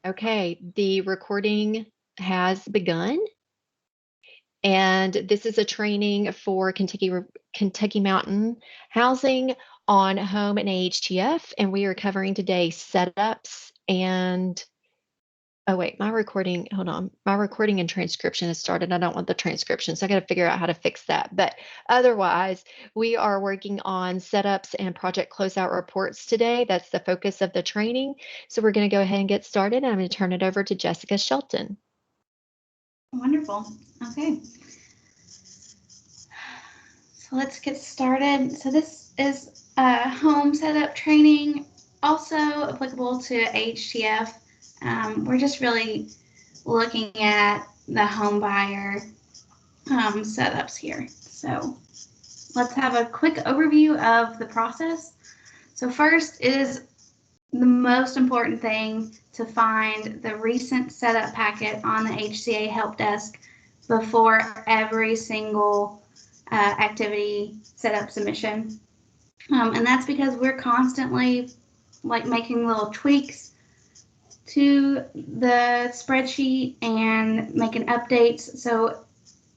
Okay, the recording has begun, and this is a training for Kentucky Mountain Housing on home and AHTF, and we are covering today setups and oh wait, hold on. My recording and transcription has started. I don't want the transcription, so I got to figure out how to fix that. But otherwise, we are working on setups and project closeout reports today. That's the focus of the training. So we're going to go ahead and get started. And I'm going to turn it over to Jessica Shelton. Wonderful. Okay. So let's get started. So this is a home setup training, also applicable to AHTF. We're just really looking at the home buyer setups here. So let's have a quick overview of the process. So first is the most important thing to find the recent setup packet on the HCA help desk before every single activity setup submission. And that's because we're constantly making little tweaks to the spreadsheet and making updates. So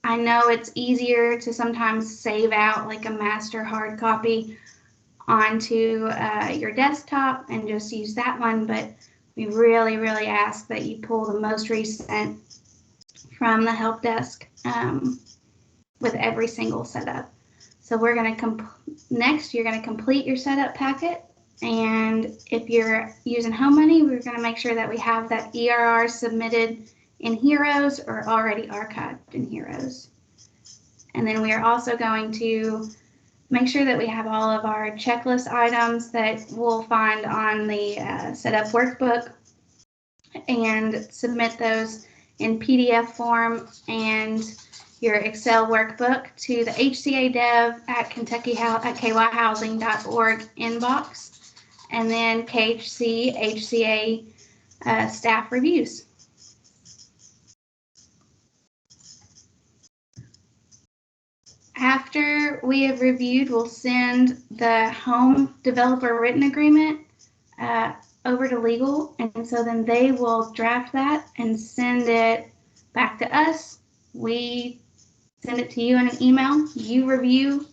I know it's easier to sometimes save out like a master hard copy onto your desktop and just use that one, but we really ask that you pull the most recent from the help desk with every single setup. So we're going to next you're going to complete your setup packet, and if you're using home money, we're going to make sure that we have that ERR submitted in Heroes or already archived in Heroes. And then we are also going to make sure that we have all of our checklist items that we'll find on the setup workbook and submit those in PDF form and your Excel workbook to the HCA dev at kyhousing.org inbox, and then KHC HCA staff reviews. After we have reviewed, we'll send the home developer written agreement over to legal, and so then they will draft that and send it back to us. We send it to you in an email. You review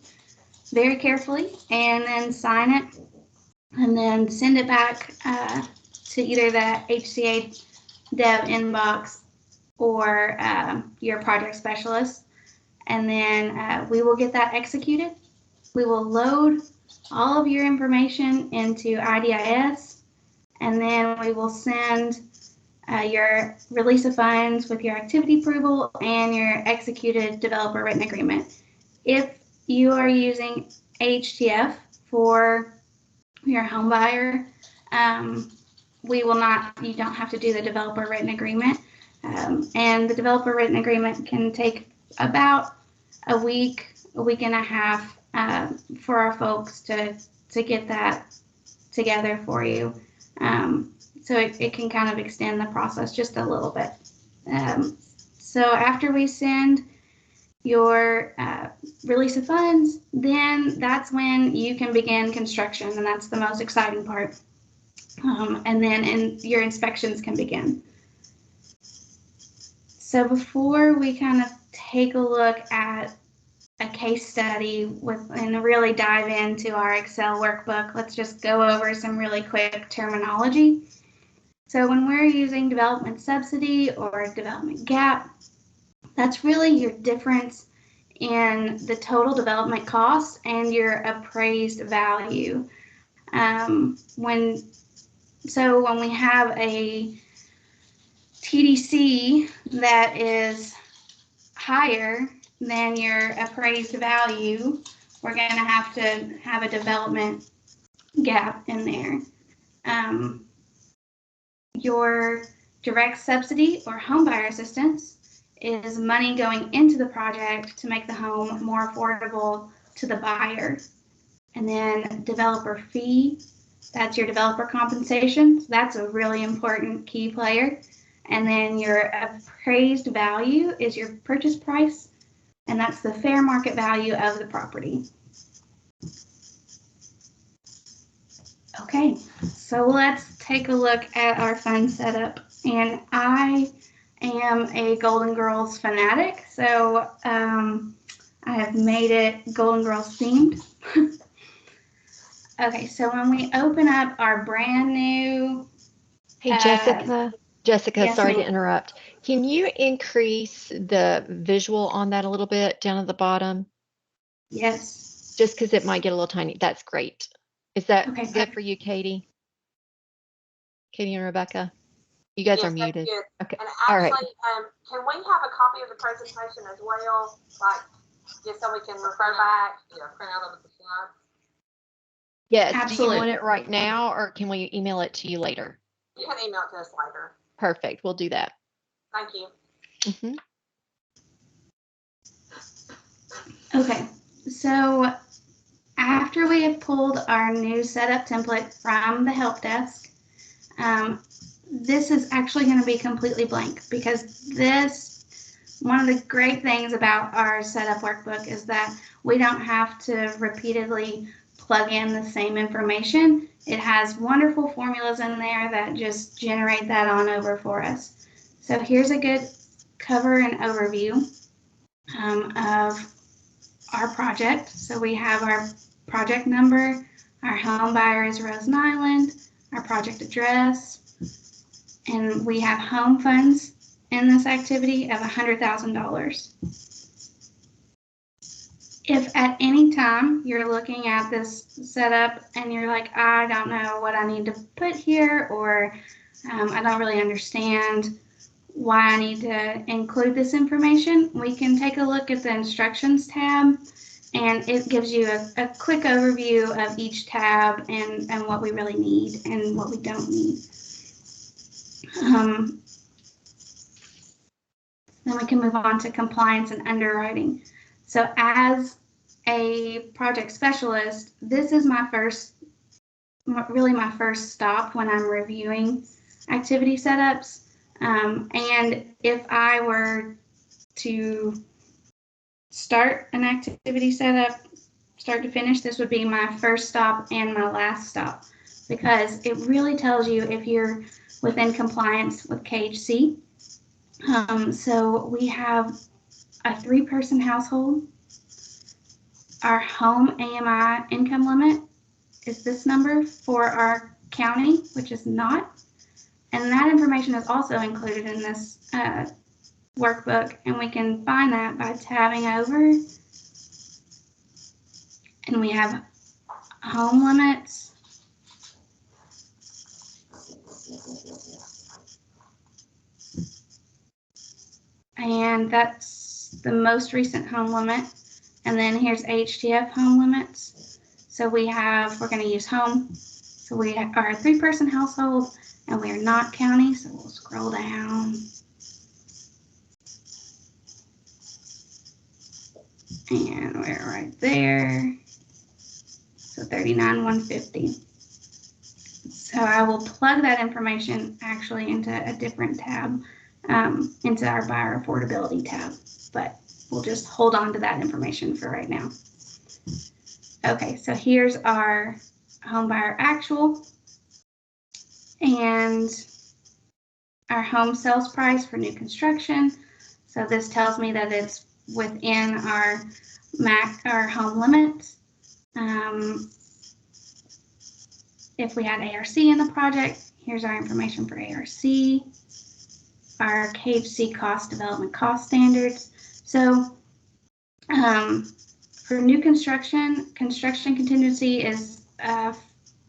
very carefully and then sign it, and then send it back to either the HCA dev inbox or your project specialist. And then we will get that executed. We will load all of your information into IDIS, and then we will send your release of funds with your activity approval and your executed developer written agreement. If you are using AHTF for your home buyer, you don't have to do the developer written agreement. And the developer written agreement can take about a week and a half for our folks to get that together for you. So it can kind of extend the process just a little bit. So after we send your release of funds, then that's when you can begin construction, and that's the most exciting part. And then your inspections can begin. So before we kind of take a look at a case study and really dive into our Excel workbook, let's just go over some really quick terminology. So when we're using development subsidy or development gap, that's really your difference in the total development cost and your appraised value. When we have a TDC that is higher than your appraised value, we're going to have a development gap in there. Your direct subsidy or home buyer assistance is money going into the project to make the home more affordable to the buyer. And then developer fee, that's your developer compensation. So that's a really important key player. And then your appraised value is your purchase price, and that's the fair market value of the property. Okay, so let's take a look at our fund setup and I am a Golden Girls fanatic, so I have made it Golden Girls themed. Okay, so when we open up our brand new, Hey, Jessica. Jessica, yes, sorry to ma'am. interrupt. Can you increase the visual on that a little bit down at the bottom? Yes. Just because it might get a little tiny. That's great. Is that Okay, good perfect. for you, Katie? Katie and Rebecca? You guys are Yes, that's muted. good. Okay. And All right. actually, can we have a copy of the presentation as well? Like, just so we can refer back? Yeah, print out of the slides. Yes. Do you Absolutely. want it right now or can we email it to you later? You can email it to us later. Perfect. We'll do that. Thank you. Mhm. Okay, so after we have pulled our new setup template from the help desk, this is actually going to be completely blank because one of the great things about our setup workbook is that we don't have to repeatedly plug in the same information. It has wonderful formulas in there that just generate that on over for us. So here's a good cover and overview of our project. So we have our project number, our home buyer is Rosen Island, our project address, and we have home funds in this activity of $100,000. If at any time you're looking at this setup and you're like, I don't know what I need to put here, or I don't really understand why I need to include this information, we can take a look at the instructions tab, and it gives you a quick overview of each tab and what we really need and what we don't need. Then we can move on to compliance and underwriting. So as a project specialist, this is really my first stop when I'm reviewing activity setups. And if I were to start an activity setup, start to finish, this would be my first stop and my last stop, because it really tells you if you're within compliance with KHC. So we have a 3-person household. Our home AMI income limit is this number for our county, which is not. And that information is also included in this workbook, and we can find that by tabbing over. And we have home limits. And that's the most recent home limit. And then here's AHTF home limits. So we're going to use home. So we are a 3-person household and we are not county. So we'll scroll down. And we're right there. So 39,150. So I will plug that information actually into a different tab, into our buyer affordability tab, but we'll just hold on to that information for right now. Okay, so here's our home buyer actual and our home sales price for new construction. So this tells me that it's within our home limits. If we had ARC in the project, here's our information for ARC, our KHC cost development cost standards. So for new construction contingency is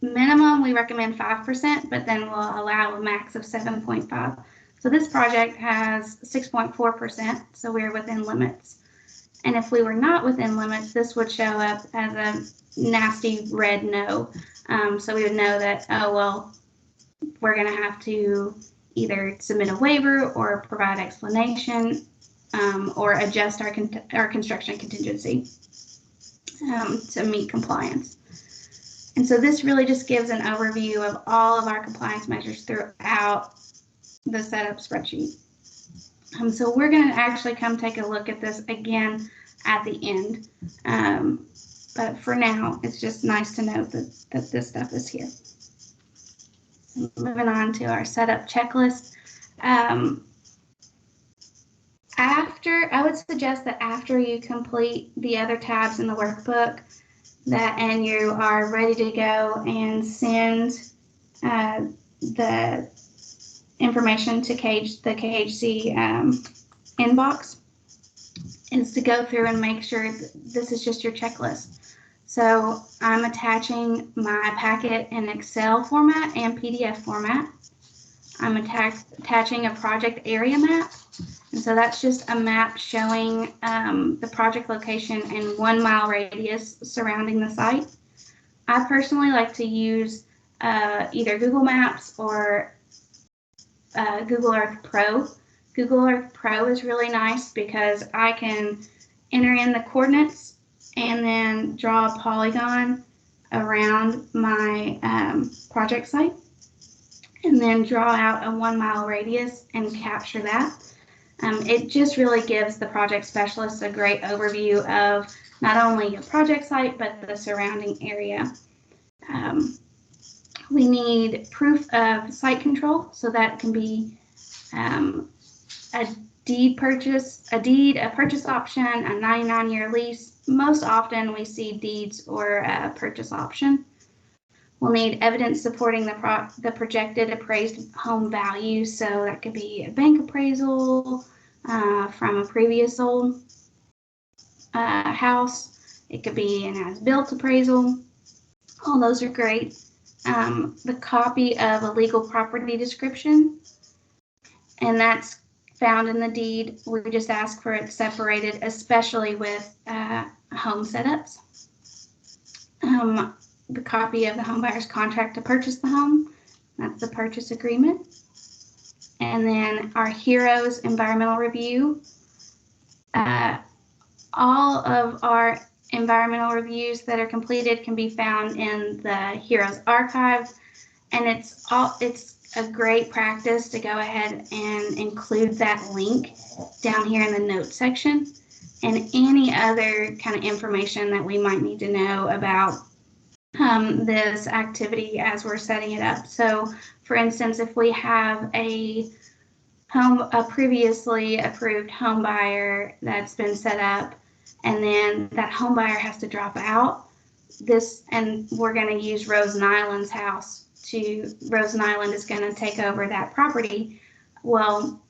minimum, we recommend 5%, but then we'll allow a max of 7.5. So this project has 6.4%, so we're within limits. And if we were not within limits, this would show up as a nasty red no. So we would know that, oh, well, we're going to have to either submit a waiver or provide explanation, or adjust our construction contingency to meet compliance. And so this really just gives an overview of all of our compliance measures throughout the setup spreadsheet. So we're going to actually come take a look at this again at the end. But for now, it's just nice to note that this stuff is here. Moving on to our setup checklist. I would suggest that after you complete the other tabs in the workbook, and you are ready to go and send the information to the KHC inbox, is to go through and make sure this is just your checklist. So I'm attaching my packet in Excel format and PDF format. I'm attaching a project area map. And so that's just a map showing the project location in 1 mile radius surrounding the site. I personally like to use either Google Maps or Google Earth Pro. Google Earth Pro is really nice because I can enter in the coordinates and then draw a polygon around my project site, and then draw out a 1 mile radius and capture that. It just really gives the project specialists a great overview of not only your project site, but the surrounding area. We need proof of site control, so that can be a purchase option, a 99-year lease. Most often we see deeds or a purchase option. We'll need evidence supporting the projected appraised home value, so that could be a bank appraisal from a previous sold house. It could be an as-built appraisal. All those are great. The copy of a legal property description, and that's found in the deed. We just ask for it separated, especially with home setups. The copy of the home buyer's contract to purchase the home, that's the purchase agreement. And then our HEROES environmental review. All of our environmental reviews that are completed can be found in the HEROES archive, and it's a great practice to go ahead and include that link down here in the notes section, and any other kind of information that we might need to know about this activity as we're setting it up. So for instance, if we have a previously approved home buyer that's been set up, and then that home buyer has to drop out, and we're going to use Rose and Island's house Rose and Island is going to take over that property. Well,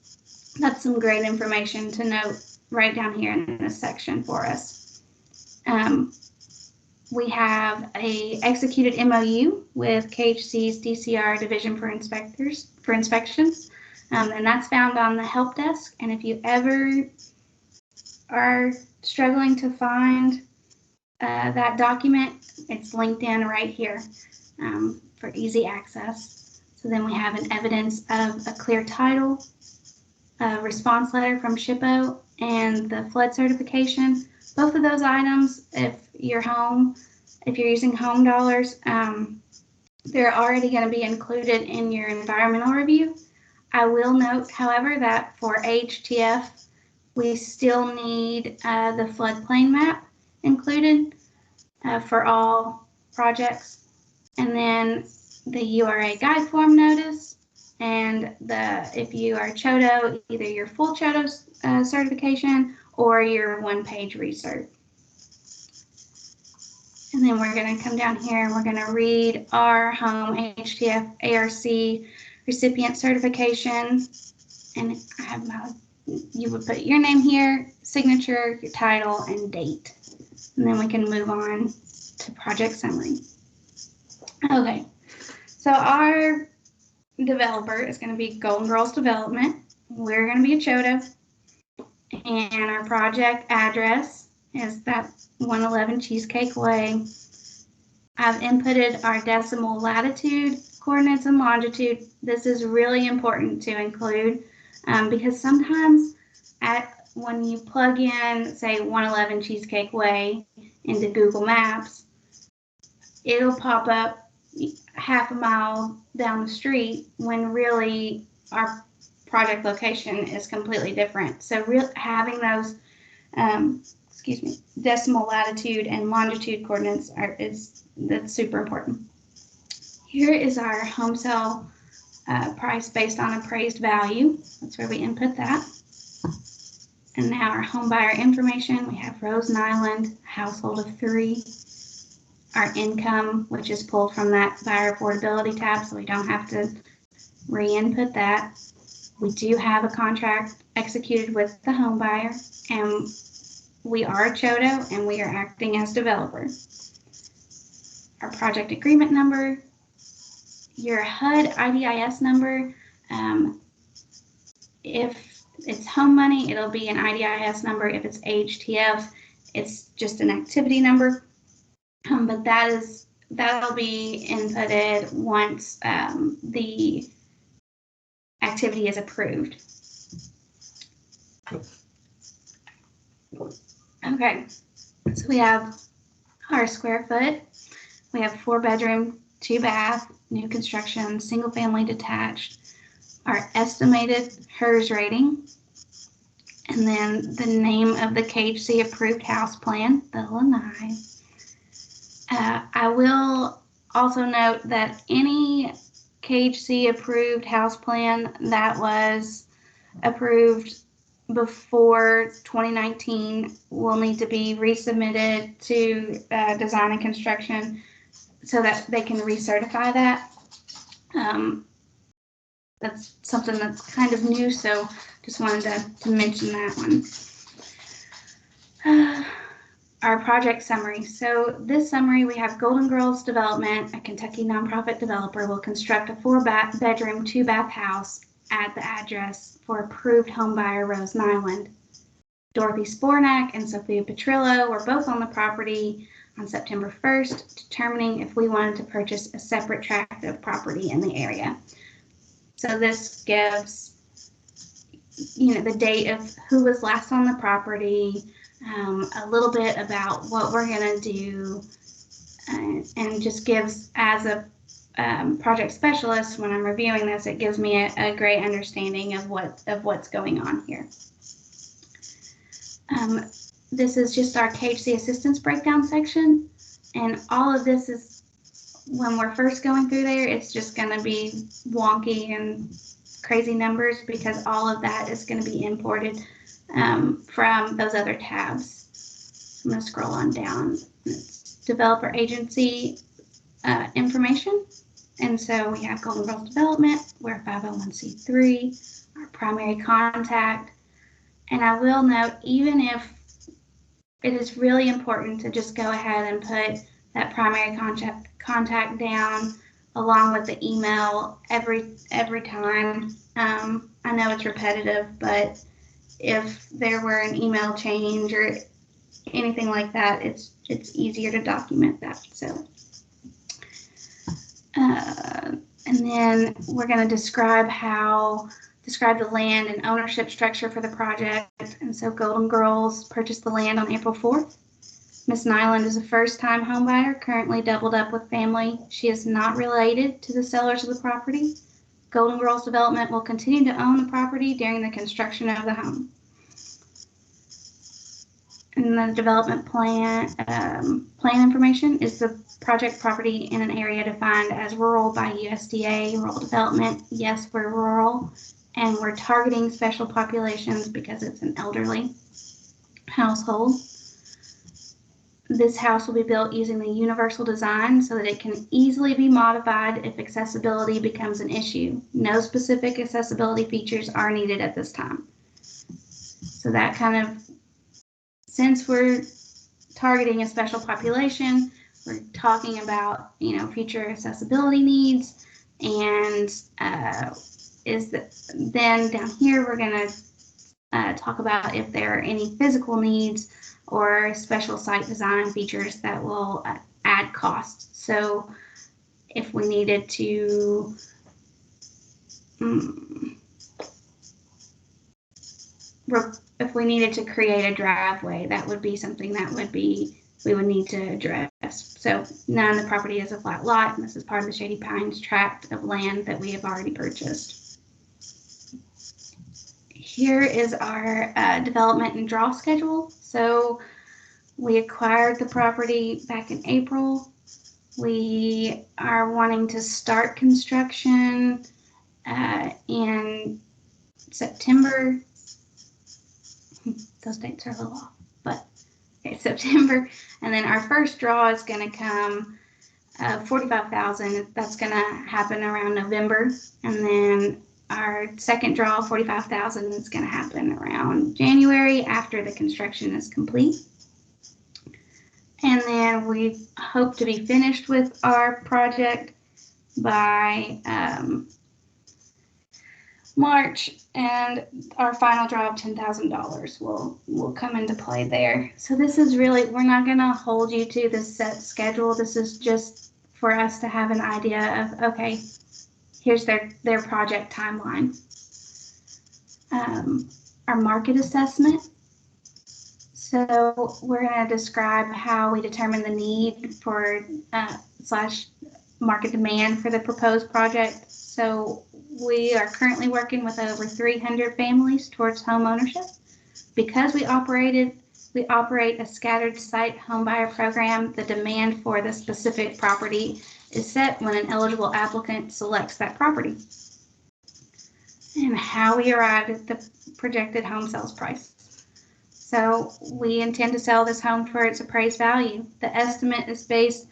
that's some great information to note right down here in this section for us. We have a executed MOU with KHC's DCR Division for Inspections, and that's found on the help desk. And if you ever are struggling to find that document, it's linked in right here for easy access. So then we have an evidence of a clear title, a response letter from SHPO, and the flood certification. Both of those items, if you're using home dollars, they're already going to be included in your environmental review. I will note, however, that for AHTF, we still need the floodplain map included for all projects, and then the URA guide form notice, and if you are CHOTO, either your full CHOTO certification or your one-page recert. And then we're going to come down here and we're going to read our home AHTF ARC recipient certification, and I have you would put your name here, signature, your title, and date. And then we can move on to project summary. Okay, so our developer is going to be Golden Girls Development. We're going to be a CHOTO, and our project address is that 111 Cheesecake Way. I've inputted our decimal latitude, coordinates, and longitude. This is really important to include because sometimes when you plug in, say, 111 Cheesecake Way into Google Maps, it'll pop up half a mile down the street when really our project location is completely different. So having those decimal latitude and longitude coordinates that's super important. Here is our home sale price based on appraised value. That's where we input that. And now our home buyer information, we have Rose Island, household of 3. Our income, which is pulled from that buyer affordability tab, so we don't have to re-input that. We do have a contract executed with the home buyer, and we are a CHOTO, and we are acting as developer. Our project agreement number, your HUD IDIS number, if it's home money, it'll be an IDIS number. If it's AHTF, it's just an activity number. But that'll be inputted once the activity is approved. Okay, so we have our square foot. We have 4-bedroom, 2-bath, new construction, single family detached. Our estimated HERS rating, and then the name of the KHC approved house plan, the lanai. I will also note that any KHC approved house plan that was approved before 2019 will need to be resubmitted to design and construction so that they can recertify that. That's something that's kind of new, so just wanted to mention that one. Our project summary. So this summary, we have Golden Girls Development, a Kentucky nonprofit developer, will construct a 4-bedroom, 2-bath house at the address for approved home buyer Rose Island. Dorothy Spornak and Sophia Petrillo were both on the property on September 1st, determining if we wanted to purchase a separate tract of property in the area. So this gives, the date of who was last on the property, a little bit about what we're going to do, and just gives, as a project specialist, when I'm reviewing this, it gives me a great understanding of what's going on here. This is just our KHC assistance breakdown section, and all of this is, when we're first going through there, it's just going to be wonky and crazy numbers because all of that is going to be imported from those other tabs. I'm going to scroll on down. It's developer agency information. And so we have Golden Girls Development, we're a 501c3, our primary contact. And I will note, even if it is really important to just go ahead and put that primary contact down along with the email every time. I know it's repetitive, but if there were an email change or anything like that, it's easier to document that. So, and then we're going to describe the land and ownership structure for the project. And so Golden Girls purchased the land on April 4th. Miss Nyland is a first-time homebuyer, currently doubled up with family. She is not related to the sellers of the property. Golden Girls Development will continue to own the property during the construction of the home. And the development plan information is the project property in an area defined as rural by USDA, rural development. Yes, we're rural, and we're targeting special populations because it's an elderly household. This house will be built using the universal design so that it can easily be modified if accessibility becomes an issue. No specific accessibility features are needed at this time. So that kind of, since we're targeting a special population, we're talking about, future accessibility needs, and then down here we're going to talk about if there are any physical needs or special site design features that will add cost. So if we needed to create a driveway, that would be something that we would need to address. So none of the property is a flat lot, and this is part of the Shady Pines tract of land that we have already purchased. Here is our development and draw schedule. So we acquired the property back in April. We are wanting to start construction in September. Those dates are a little off, but okay, September. And then our first draw is going to come $45,000. That's going to happen around November. And then our second draw, $45,000, is going to happen around January after the construction is complete. And then we hope to be finished with our project by March, and our final draw of $10,000 will come into play there. So this is really, we're not going to hold you to the set schedule. This is just for us to have an idea of, okay, here's their project timeline. Our market assessment. So we're going to describe how we determine the need for slash market demand for the proposed project. So we are currently working with over 300 families towards home ownership. Because we operate a scattered site home buyer program, the demand for the specific property is set when an eligible applicant selects that property. And how we arrived at the projected home sales price. So we intend to sell this home for its appraised value. The estimate is based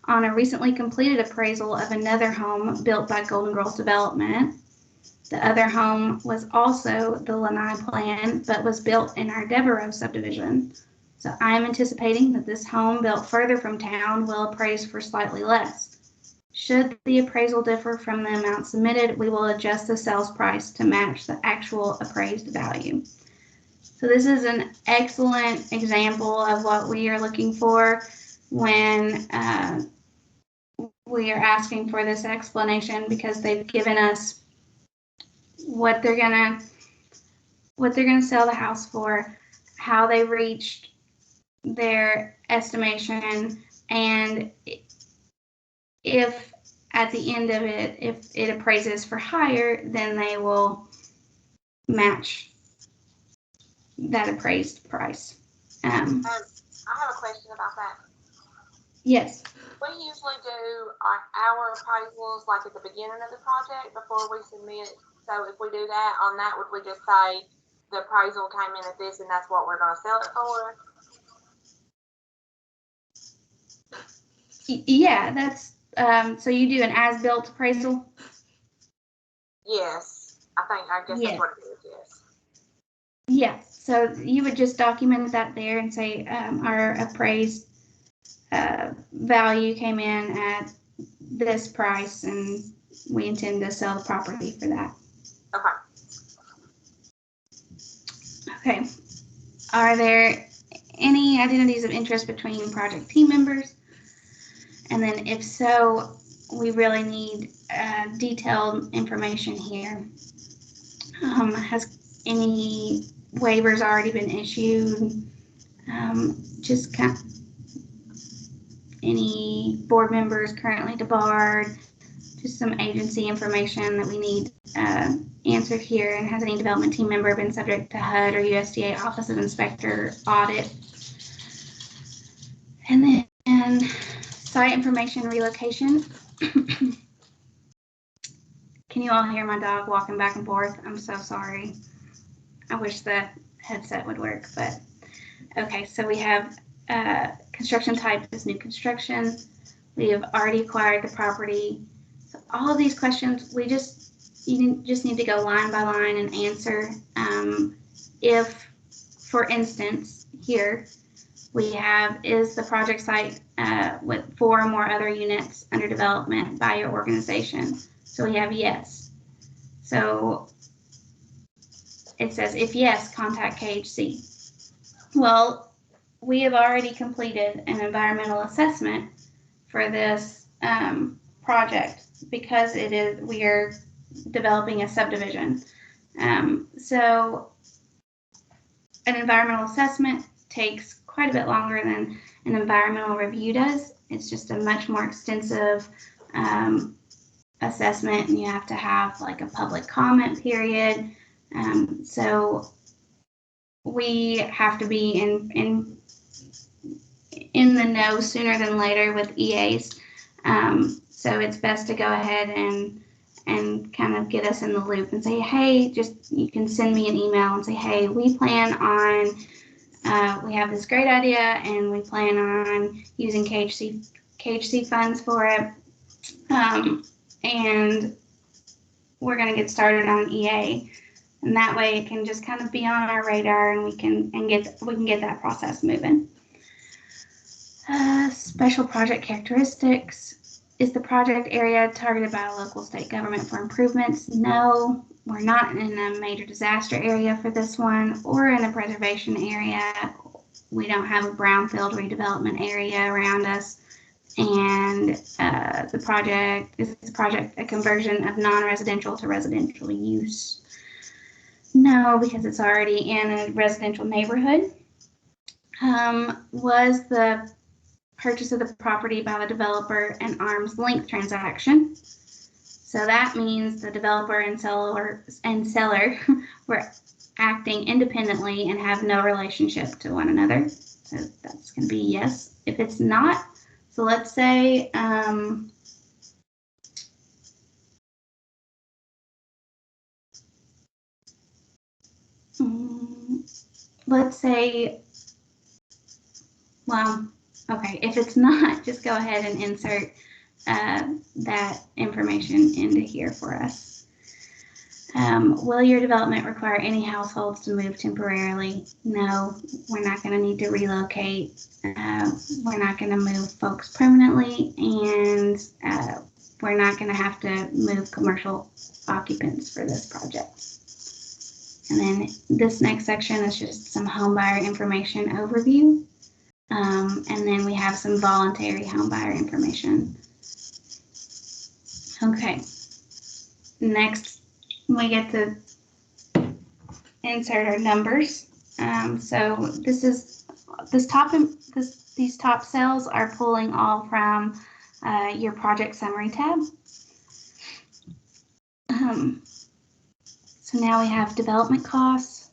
on a recently completed appraisal of another home built by Golden Girls Development. The other home was also the Lanai plan, but was built in our Devereaux subdivision. So I am anticipating that this home built further from town will appraise for slightly less. Should the appraisal differ from the amount submitted, we will adjust the sales price to match the actual appraised value. So this is an excellent example of what we are looking for when we are asking for this explanation, because they've given us what they're gonna sell the house for, how they reached their estimation, and if at the end of it, if it appraises for higher, then they will match that appraised price. I have a question about that. Yes. We usually do our appraisals like at the beginning of the project before we submit. So if we do that, on that, would we just say the appraisal came in at this and that's what we're going to sell it for? Yeah, that's so you do an as-built appraisal? Yes, I guess Yes. that's what it is. Yes. Yeah, so you would just document that there and say our appraised value came in at this price and we intend to sell the property for that. Okay. Okay. Are there any identities of interest between project team members? And then if so, we really need detailed information here. Has any waivers already been issued? Just kind of any board members currently debarred, just some agency information that we need answered here. And has any development team member been subject to HUD or USDA Office of Inspector audit? And then site information relocation. Can you all hear my dog walking back and forth? I'm so sorry. I wish the headset would work, but okay. So we have construction type is new construction. We have already acquired the property. So all of these questions, you just need to go line by line and answer. If, for instance, here we have, is the project site with 4 or more other units under development by your organization? So we have yes. So it says, if yes, contact KHC. Well, we have already completed an environmental assessment for this project because we are developing a subdivision. So an environmental assessment takes quite a bit longer than an environmental review does. It's just a much more extensive assessment, and you have to have like a public comment period. So we have to be in the know sooner than later with EAs. So it's best to go ahead and kind of get us in the loop and say, hey, you can send me an email and say, hey, we plan on, we have this great idea and we plan on using KHC funds for it. And we're going to get started on EA. And that way it can just kind of be on our radar and we can get that process moving. Special project characteristics. Is the project area targeted by a local state government for improvements? No, we're not in a major disaster area for this one or in a preservation area. We don't have a brownfield redevelopment area around us. And the project is a conversion of non-residential to residential use. No, because it's already in a residential neighborhood. Was the purchase of the property by the developer an arm's length transaction? So that means the developer and seller were acting independently and have no relationship to one another. So that's going to be yes. If it's not, so let's say well, okay, if it's not, just go ahead and insert that information into here for us. Will your development require any households to move temporarily? No, we're not going to need to relocate. We're not going to move folks permanently, and we're not going to have to move commercial occupants for this project. And then this next section is just some homebuyer information overview. And then we have some voluntary homebuyer information. Okay. Next, we get to insert our numbers. So these top cells are pulling all from your project summary tab. So now we have development costs,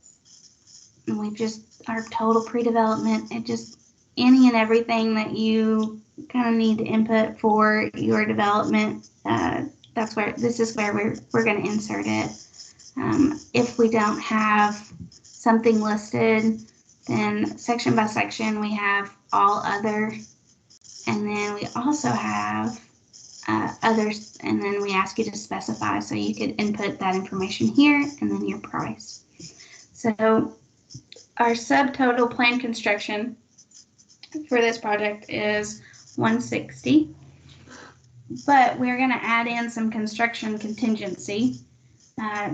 and we've just our total pre-development. It just any and everything that you kind of need to input for your development. This is where we're going to insert it. If we don't have something listed, then section by section we have all other, and then we also have others, and then we ask you to specify, so you could input that information here and then your price. So our subtotal planned construction for this project is $160, but we're going to add in some construction contingency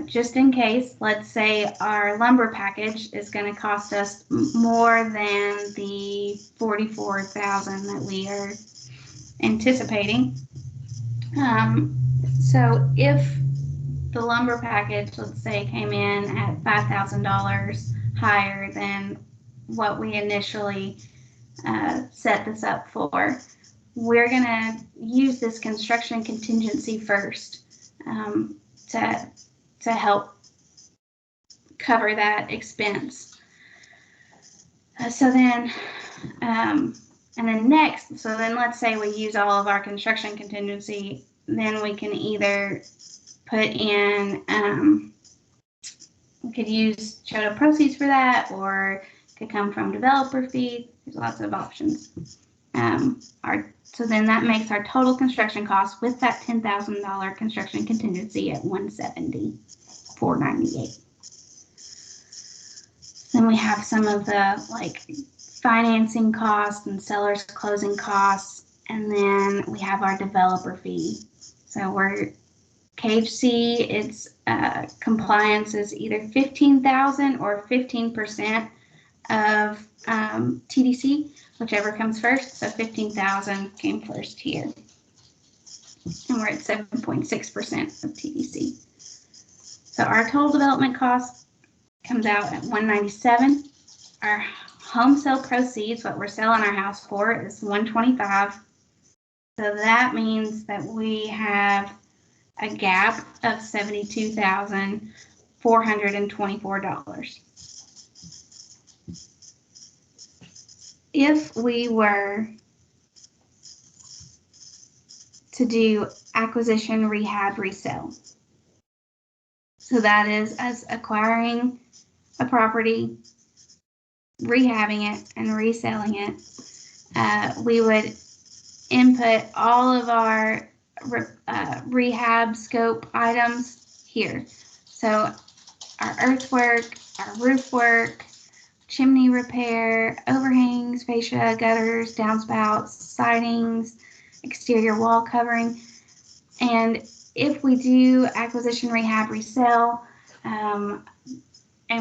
just in case. Let's say our lumber package is going to cost us more than the $44,000 that we are anticipating. So if the lumber package, let's say, came in at $5,000 higher than what we initially set this up for, we're going to use this construction contingency first to help cover that expense. And then next, so then let's say we use all of our construction contingency, then we can either put in, we could use total proceeds for that, or it could come from developer fee. There's lots of options. So then that makes our total construction cost with that $10,000 construction contingency at $170,498. Then we have some of the financing costs and seller's closing costs, and then we have our developer fee. So we're KHC, its compliance is either $15,000 or 15% of TDC, whichever comes first. So $15,000 came first here, and we're at 7.6% of TDC. So our total development cost comes out at $197. Our home sale proceeds, what we're selling our house for, is $125. So that means that we have a gap of $72,424. If we were to do acquisition, rehab, resale. So that is us acquiring a property, rehabbing it, and reselling it. We would input all of our rehab scope items here. So our earthwork, our roof work, chimney repair, overhangs, fascia, gutters, downspouts, sidings, exterior wall covering. And if we do acquisition, rehab, resale, and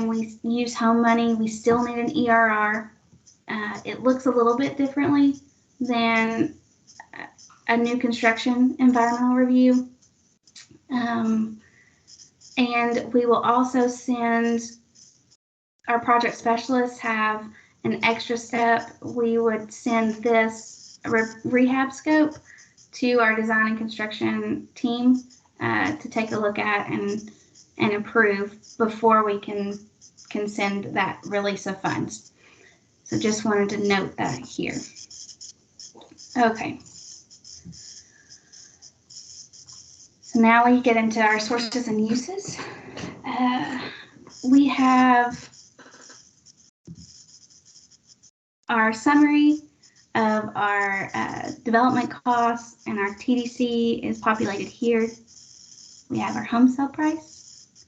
we use home money, we still need an ERR. It looks a little bit differently than a new construction environmental review. And we will also send, our project specialists have an extra step. We would send this rehab scope to our design and construction team to take a look at and approve before we can send that release of funds. So just wanted to note that here. Okay. So now we get into our sources and uses. We have our summary of our development costs, and our TDC is populated here. We have our home sale price.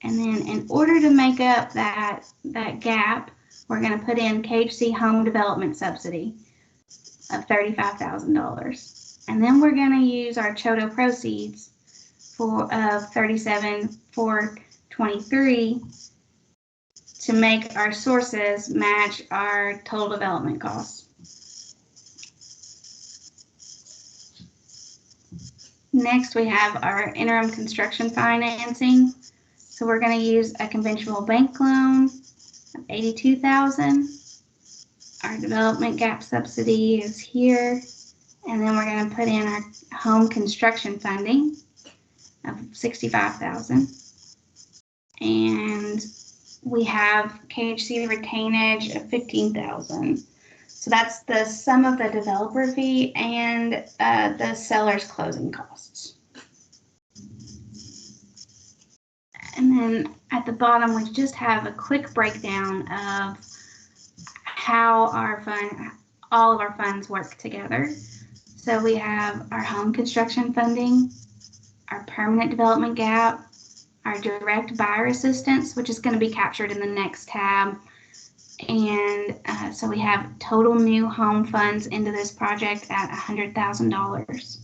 And then in order to make up that gap, we're going to put in KHC home development subsidy of $35,000. And then we're going to use our CHOTO proceeds of $37,423 to make our sources match our total development costs. Next, we have our interim construction financing. So we're going to use a conventional bank loan of $82,000. Our development gap subsidy is here. And then we're going to put in our home construction funding of $65,000. And we have KHC retainage of $15,000. So that's the sum of the developer fee and the seller's closing costs. And then at the bottom, we just have a quick breakdown of how all of our funds work together. So we have our home construction funding, our permanent development gap, our direct buyer assistance, which is going to be captured in the next tab. And so we have total new home funds into this project at $100,000.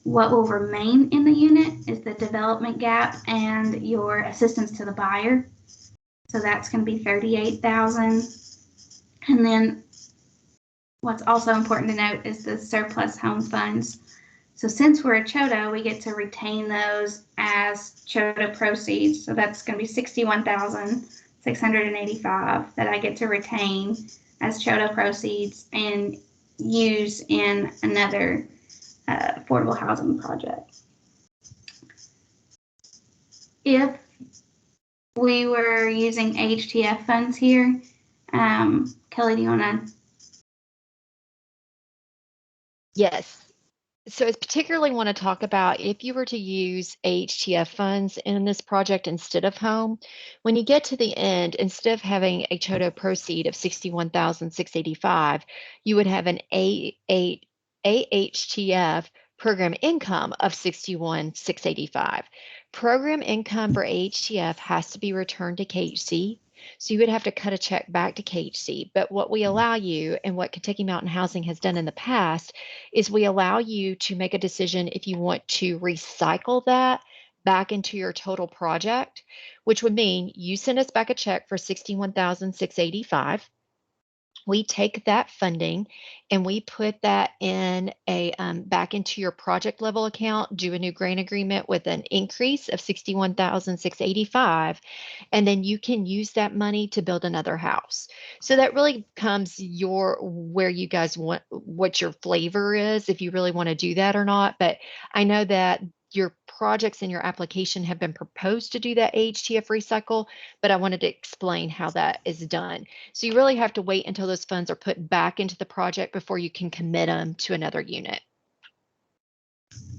What will remain in the unit is the development gap and your assistance to the buyer. So that's going to be $38,000. And then what's also important to note is the surplus home funds. So since we're a CHOTO, we get to retain those as CHOTO proceeds. So that's going to be $61,685 that I get to retain as CHOTO proceeds and use in another affordable housing project. If we were using AHTF funds here, Kelly, do you want to? Yes. So I particularly want to talk about if you were to use AHTF funds in this project instead of home, when you get to the end, instead of having a CHOTO proceed of $61,685, you would have an AHTF program income of $61,685. Program income for AHTF has to be returned to KHC. So you would have to cut a check back to KHC. But what we allow you, and what Kentucky Mountain Housing has done in the past, is we allow you to make a decision if you want to recycle that back into your total project, which would mean you send us back a check for $61,685. We take that funding and we put that in a back into your project level account, do a new grant agreement with an increase of $61,685, and then you can use that money to build another house. So that really comes where you guys want, what your flavor is, if you really want to do that or not. But I know that your projects in your application have been proposed to do that AHTF recycle, but I wanted to explain how that is done. So you really have to wait until those funds are put back into the project before you can commit them to another unit.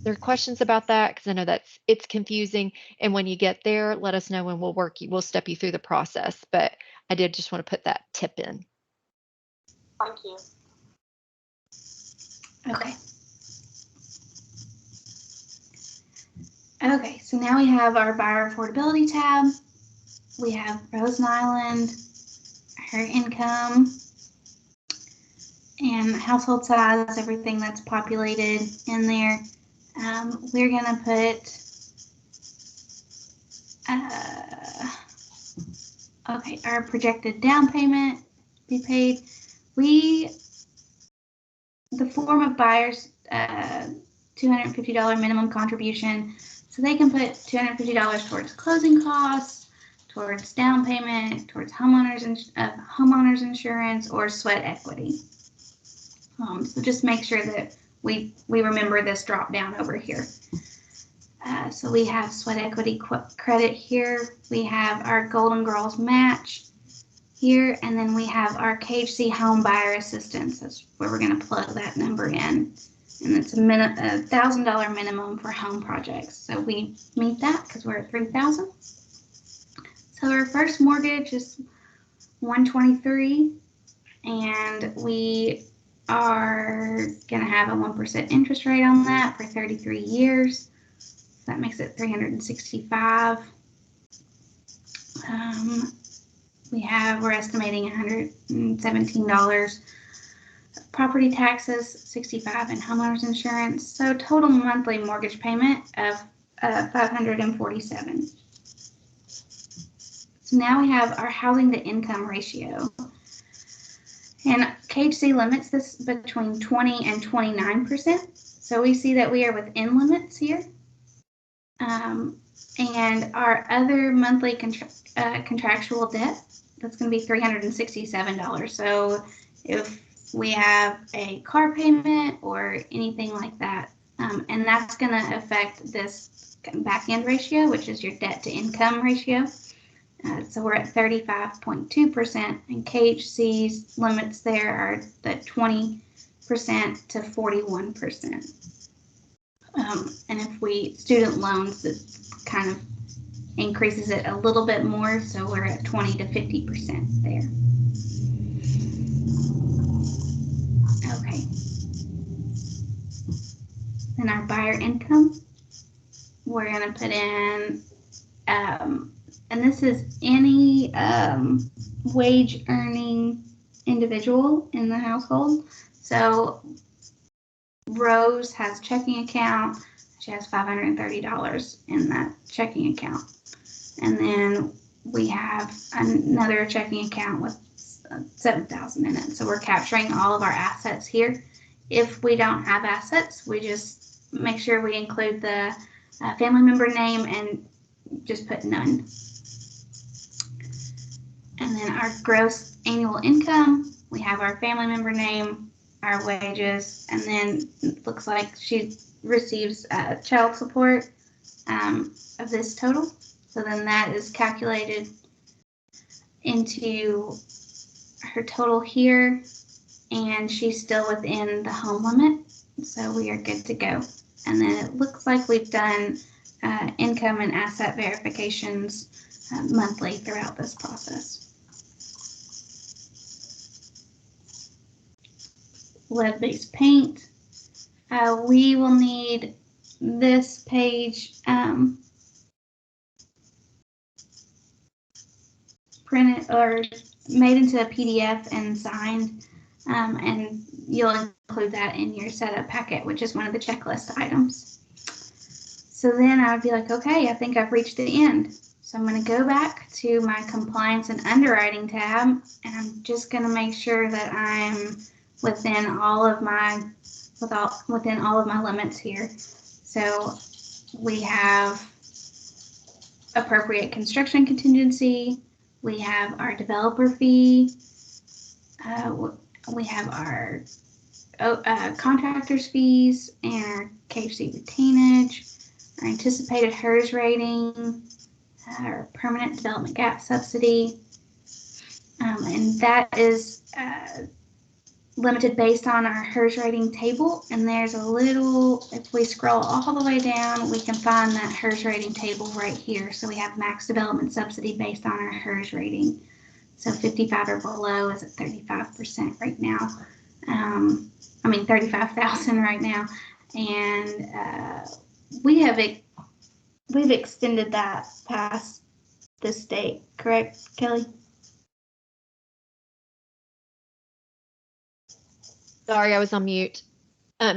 there are questions about that? Because I know it's confusing. And when you get there, let us know and we'll step you through the process. But I did just want to put that tip in. Thank you. Okay. Okay, so now we have our buyer affordability tab. We have Rose Island, her income, and household size, everything that's populated in there. We're gonna put, okay, our projected down payment be paid. The form of buyers, $250 minimum contribution. So they can put $250 towards closing costs, towards down payment, towards homeowners insurance, or sweat equity. So just make sure that we remember this drop down over here. So we have sweat equity credit here. We have our Golden Girls match here, and then we have our KHC home buyer assistance. That's where we're going to plug that number in, and it's a $1,000 minimum for home projects. So we meet that because we're at $3,000. So our first mortgage is $123, and we are going to have a 1% interest rate on that for 33 years. So that makes it $365. We're estimating $117 property taxes, $65 in homeowners insurance. So total monthly mortgage payment of $547. So now we have our housing to income ratio. And KHC limits this between 20 and 29%. So we see that we are within limits here. And our other monthly contractual debt, that's going to be $367. So if we have a car payment or anything like that, and that's going to affect this back end ratio, which is your debt to income ratio. So we're at 35.2%, and KHC's limits there are the 20% to 41%. And if student loans, it kind of increases it a little bit more, so we're at 20 to 50% there. Okay. Then our buyer income, we're going to put in, and this is any wage earning individual in the household. So Rose has a checking account. She has $530 in that checking account. And then we have another checking account with $7,000 in it. So we're capturing all of our assets here. If we don't have assets, we just make sure we include the family member name and just put none. And then our gross annual income, we have our family member name, our wages, and then it looks like she receives child support of this total. So then that is calculated into her total here, and she's still within the home limit. So we are good to go. And then it looks like we've done income and asset verifications monthly throughout this process. Lead-based paint. We will need this page printed or made into a PDF and signed, and you'll include that in your setup packet, which is one of the checklist items. So then I would be like, okay, I think I've reached the end. So I'm going to go back to my compliance and underwriting tab, and I'm just going to make sure that I'm within all of my limits here. So we have appropriate construction contingency, we have our developer fee, we have our contractor's fees and our KHC retainage, our anticipated HERS rating, our permanent development gap subsidy, and that is limited based on our HERS rating table, and there's a little, if we scroll all the way down, we can find that HERS rating table right here. So we have max development subsidy based on our HERS rating. So 55 or below is at 35% right now. 35,000 right now. And we've extended that past this date, correct, Kelly? Sorry, I was on mute.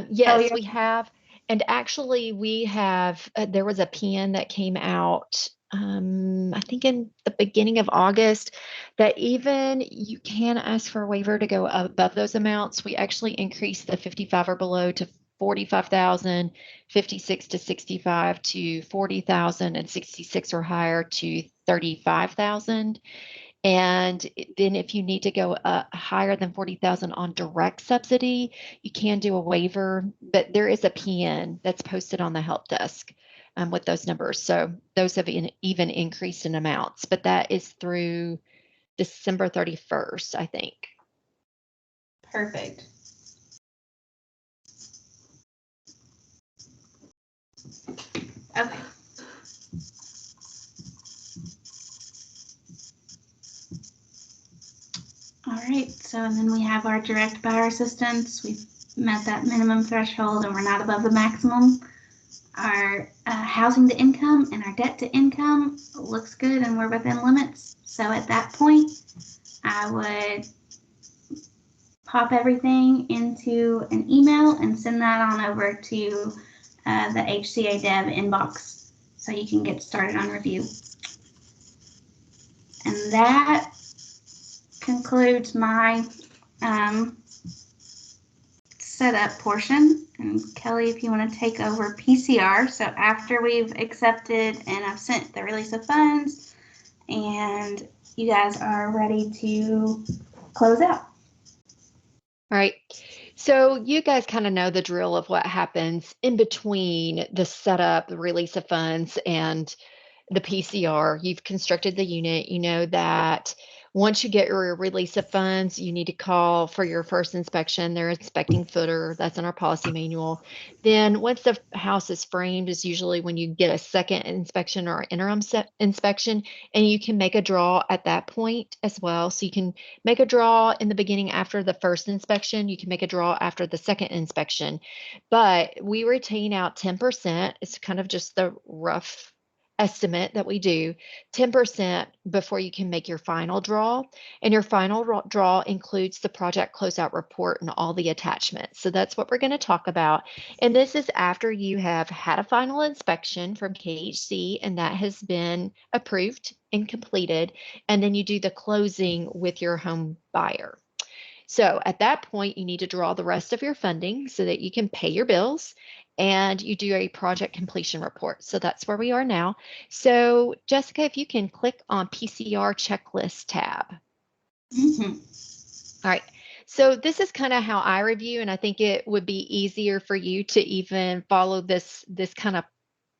Yes, we have. And actually, we have, there was a pen that came out, I think in the beginning of August, that even you can ask for a waiver to go above those amounts. We actually increased the 55 or below to 45,000, 56 to 65 to 40,000, and 66 or higher to 35,000. And then if you need to go higher than 40,000 on direct subsidy, you can do a waiver, but there is a PN that's posted on the help desk with those numbers. So those have even increased in amounts, but that is through December 31st, I think. Perfect. Okay. All right, so and then we have our direct buyer assistance. We've met that minimum threshold and we're not above the maximum. Our housing to income and our debt to income looks good and we're within limits. So at that point, I would pop everything into an email and send that on over to the HCA Dev inbox so you can get started on review. And that concludes my setup portion. And Kelly, if you want to take over PCR. So after we've accepted and I've sent the release of funds and you guys are ready to close out. All right. So you guys kind of know the drill of what happens in between the setup, the release of funds, and the PCR. You've constructed the unit. You know that once you get your release of funds, you need to call for your first inspection. They're inspecting footer. That's in our policy manual. Then once the house is framed is usually when you get a second inspection or interim inspection, and you can make a draw at that point as well. So you can make a draw in the beginning after the first inspection. You can make a draw after the second inspection, but we retain out 10%. It's kind of just the rough estimate that we do, 10% before you can make your final draw. And your final draw includes the project closeout report and all the attachments. So that's what we're going to talk about. And this is after you have had a final inspection from KHC and that has been approved and completed. And then you do the closing with your home buyer. So at that point, you need to draw the rest of your funding so that you can pay your bills and you do a project completion report. So that's where we are now. So Jessica, if you can click on PCR checklist tab. All right. So this is kind of how I review, and I think it would be easier for you to even follow this kind of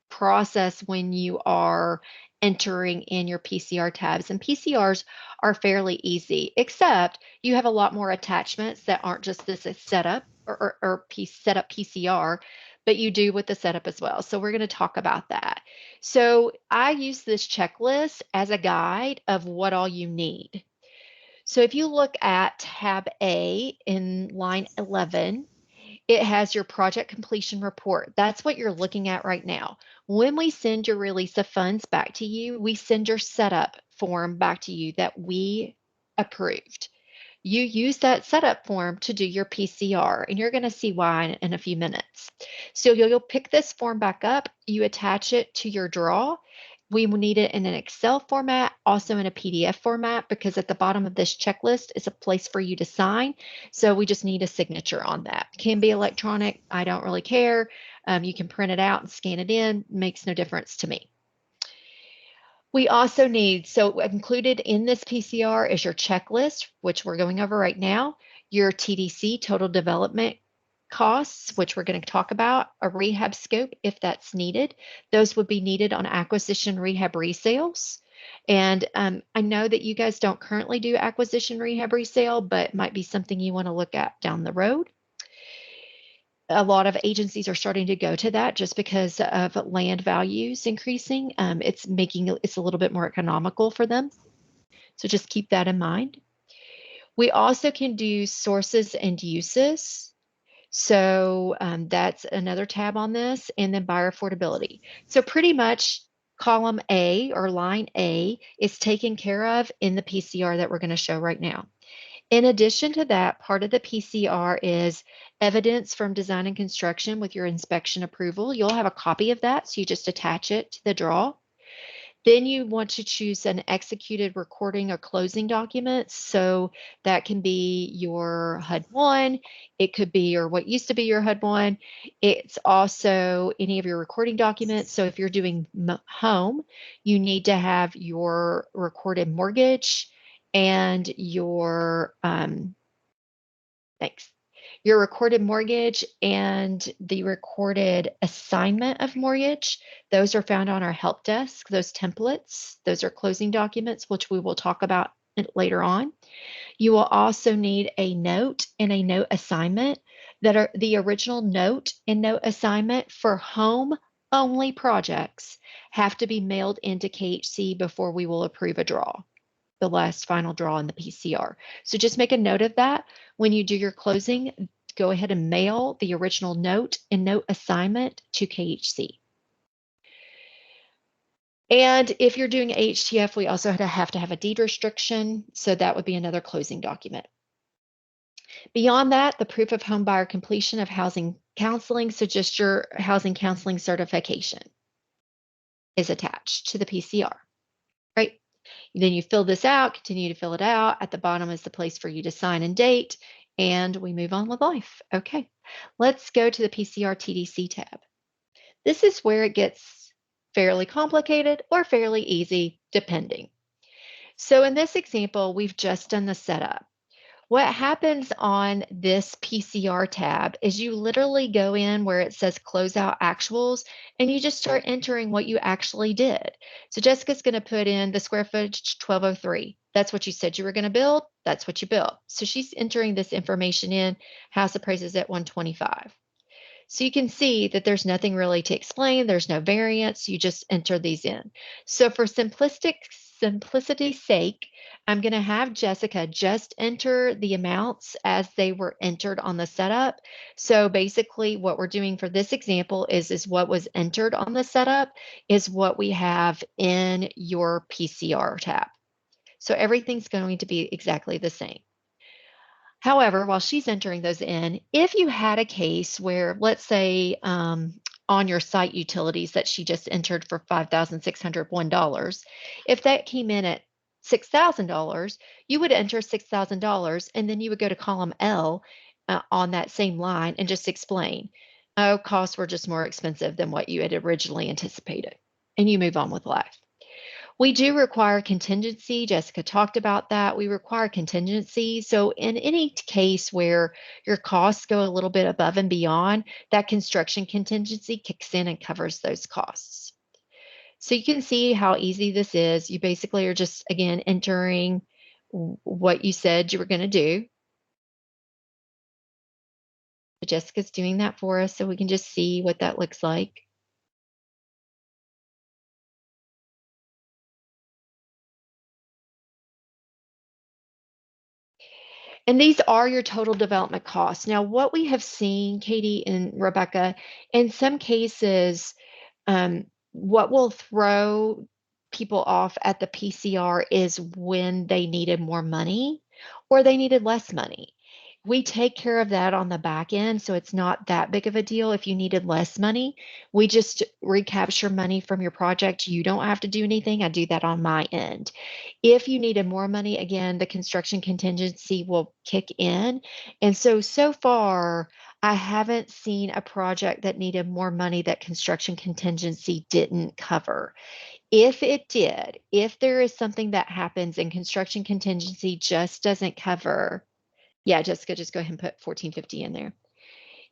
process when you are entering in your PCR tabs. And PCRs are fairly easy, except you have a lot more attachments that aren't just this setup or setup PCR, but you do with the setup as well. So we're going to talk about that. So I use this checklist as a guide of what all you need. So if you look at tab A in line 11, it has your project completion report. That's what you're looking at right now. When we send your release of funds back to you, we send your setup form back to you that we approved. You use that setup form to do your PCR, and you're going to see why in a few minutes. So you'll pick this form back up, you attach it to your draw. We will need it in an Excel format, also in a PDF format, because at the bottom of this checklist is a place for you to sign. So we just need a signature on that. It can be electronic. I don't really care. You can print it out and scan it in. Makes no difference to me. We also need, so included in this PCR is your checklist, which we're going over right now, your TDC, total development costs, which we're going to talk about, a rehab scope if that's needed. Those would be needed on acquisition rehab resales. And I know that you guys don't currently do acquisition, rehab, resale, but might be something you want to look at down the road. A lot of agencies are starting to go to that just because of land values increasing. It's making it's a little bit more economical for them. So just keep that in mind. We also can do sources and uses. So that's another tab on this, and then buyer affordability. So pretty much column A or line A is taken care of in the PCR that we're going to show right now. In addition to that, part of the PCR is evidence from design and construction with your inspection approval. You'll have a copy of that, so you just attach it to the draw. Then you want to choose an executed recording or closing document. So that can be your HUD-1. It could be your what used to be your HUD-1. It's also any of your recording documents. So if you're doing home, you need to have your recorded mortgage and your your recorded mortgage and the recorded assignment of mortgage. Those are found on our help desk, those templates. Those are closing documents, which we will talk about later on. You will also need a note and a note assignment that are the original note and note assignment for home only projects have to be mailed into KHC before we will approve a draw, the last final draw in the PCR. So just make a note of that. When you do your closing, go ahead and mail the original note and note assignment to KHC. And if you're doing AHTF, we also have to have a deed restriction. So that would be another closing document. Beyond that, the proof of home buyer completion of housing counseling, so just your housing counseling certification is attached to the PCR, right? Then you fill this out, continue to fill it out. At the bottom is the place for you to sign and date, and we move on with life. Okay, let's go to the PCR TDC tab. This is where it gets fairly complicated or fairly easy, depending. So in this example, we've just done the setup. What happens on this PCR tab is you literally go in where it says Closeout Actuals, and you just start entering what you actually did. So Jessica's going to put in the square footage 1203. That's what you said you were going to build. That's what you built. So she's entering this information in. House appraises at 125. So you can see that there's nothing really to explain. There's no variance. You just enter these in. So for simplicity's sake, I'm going to have Jessica just enter the amounts as they were entered on the setup. So basically what we're doing for this example is what was entered on the setup is what we have in your PCR tab. So everything's going to be exactly the same. However, while she's entering those in, if you had a case where, let's say, on your site utilities that she just entered for $5,601, if that came in at $6,000, you would enter $6,000, and then you would go to column L on that same line and just explain, oh, costs were just more expensive than what you had originally anticipated, and you move on with life. We do require contingency. Jessica talked about that. We require contingency. So in any case where your costs go a little bit above and beyond, that construction contingency kicks in and covers those costs. So you can see how easy this is. You basically are just, again, entering what you said you were going to do. So Jessica's doing that for us so we can just see what that looks like. And these are your total development costs. Now, what we have seen, Katie and Rebecca, in some cases, what will throw people off at the PCR is when they needed more money or they needed less money. We take care of that on the back end, so it's not that big of a deal if you needed less money. We just recapture money from your project. You don't have to do anything. I do that on my end. If you needed more money, again, the construction contingency will kick in. And so far, I haven't seen a project that needed more money that construction contingency didn't cover. If it did, if there is something that happens and construction contingency just doesn't cover, yeah, Jessica, just go ahead and put 1450 in there.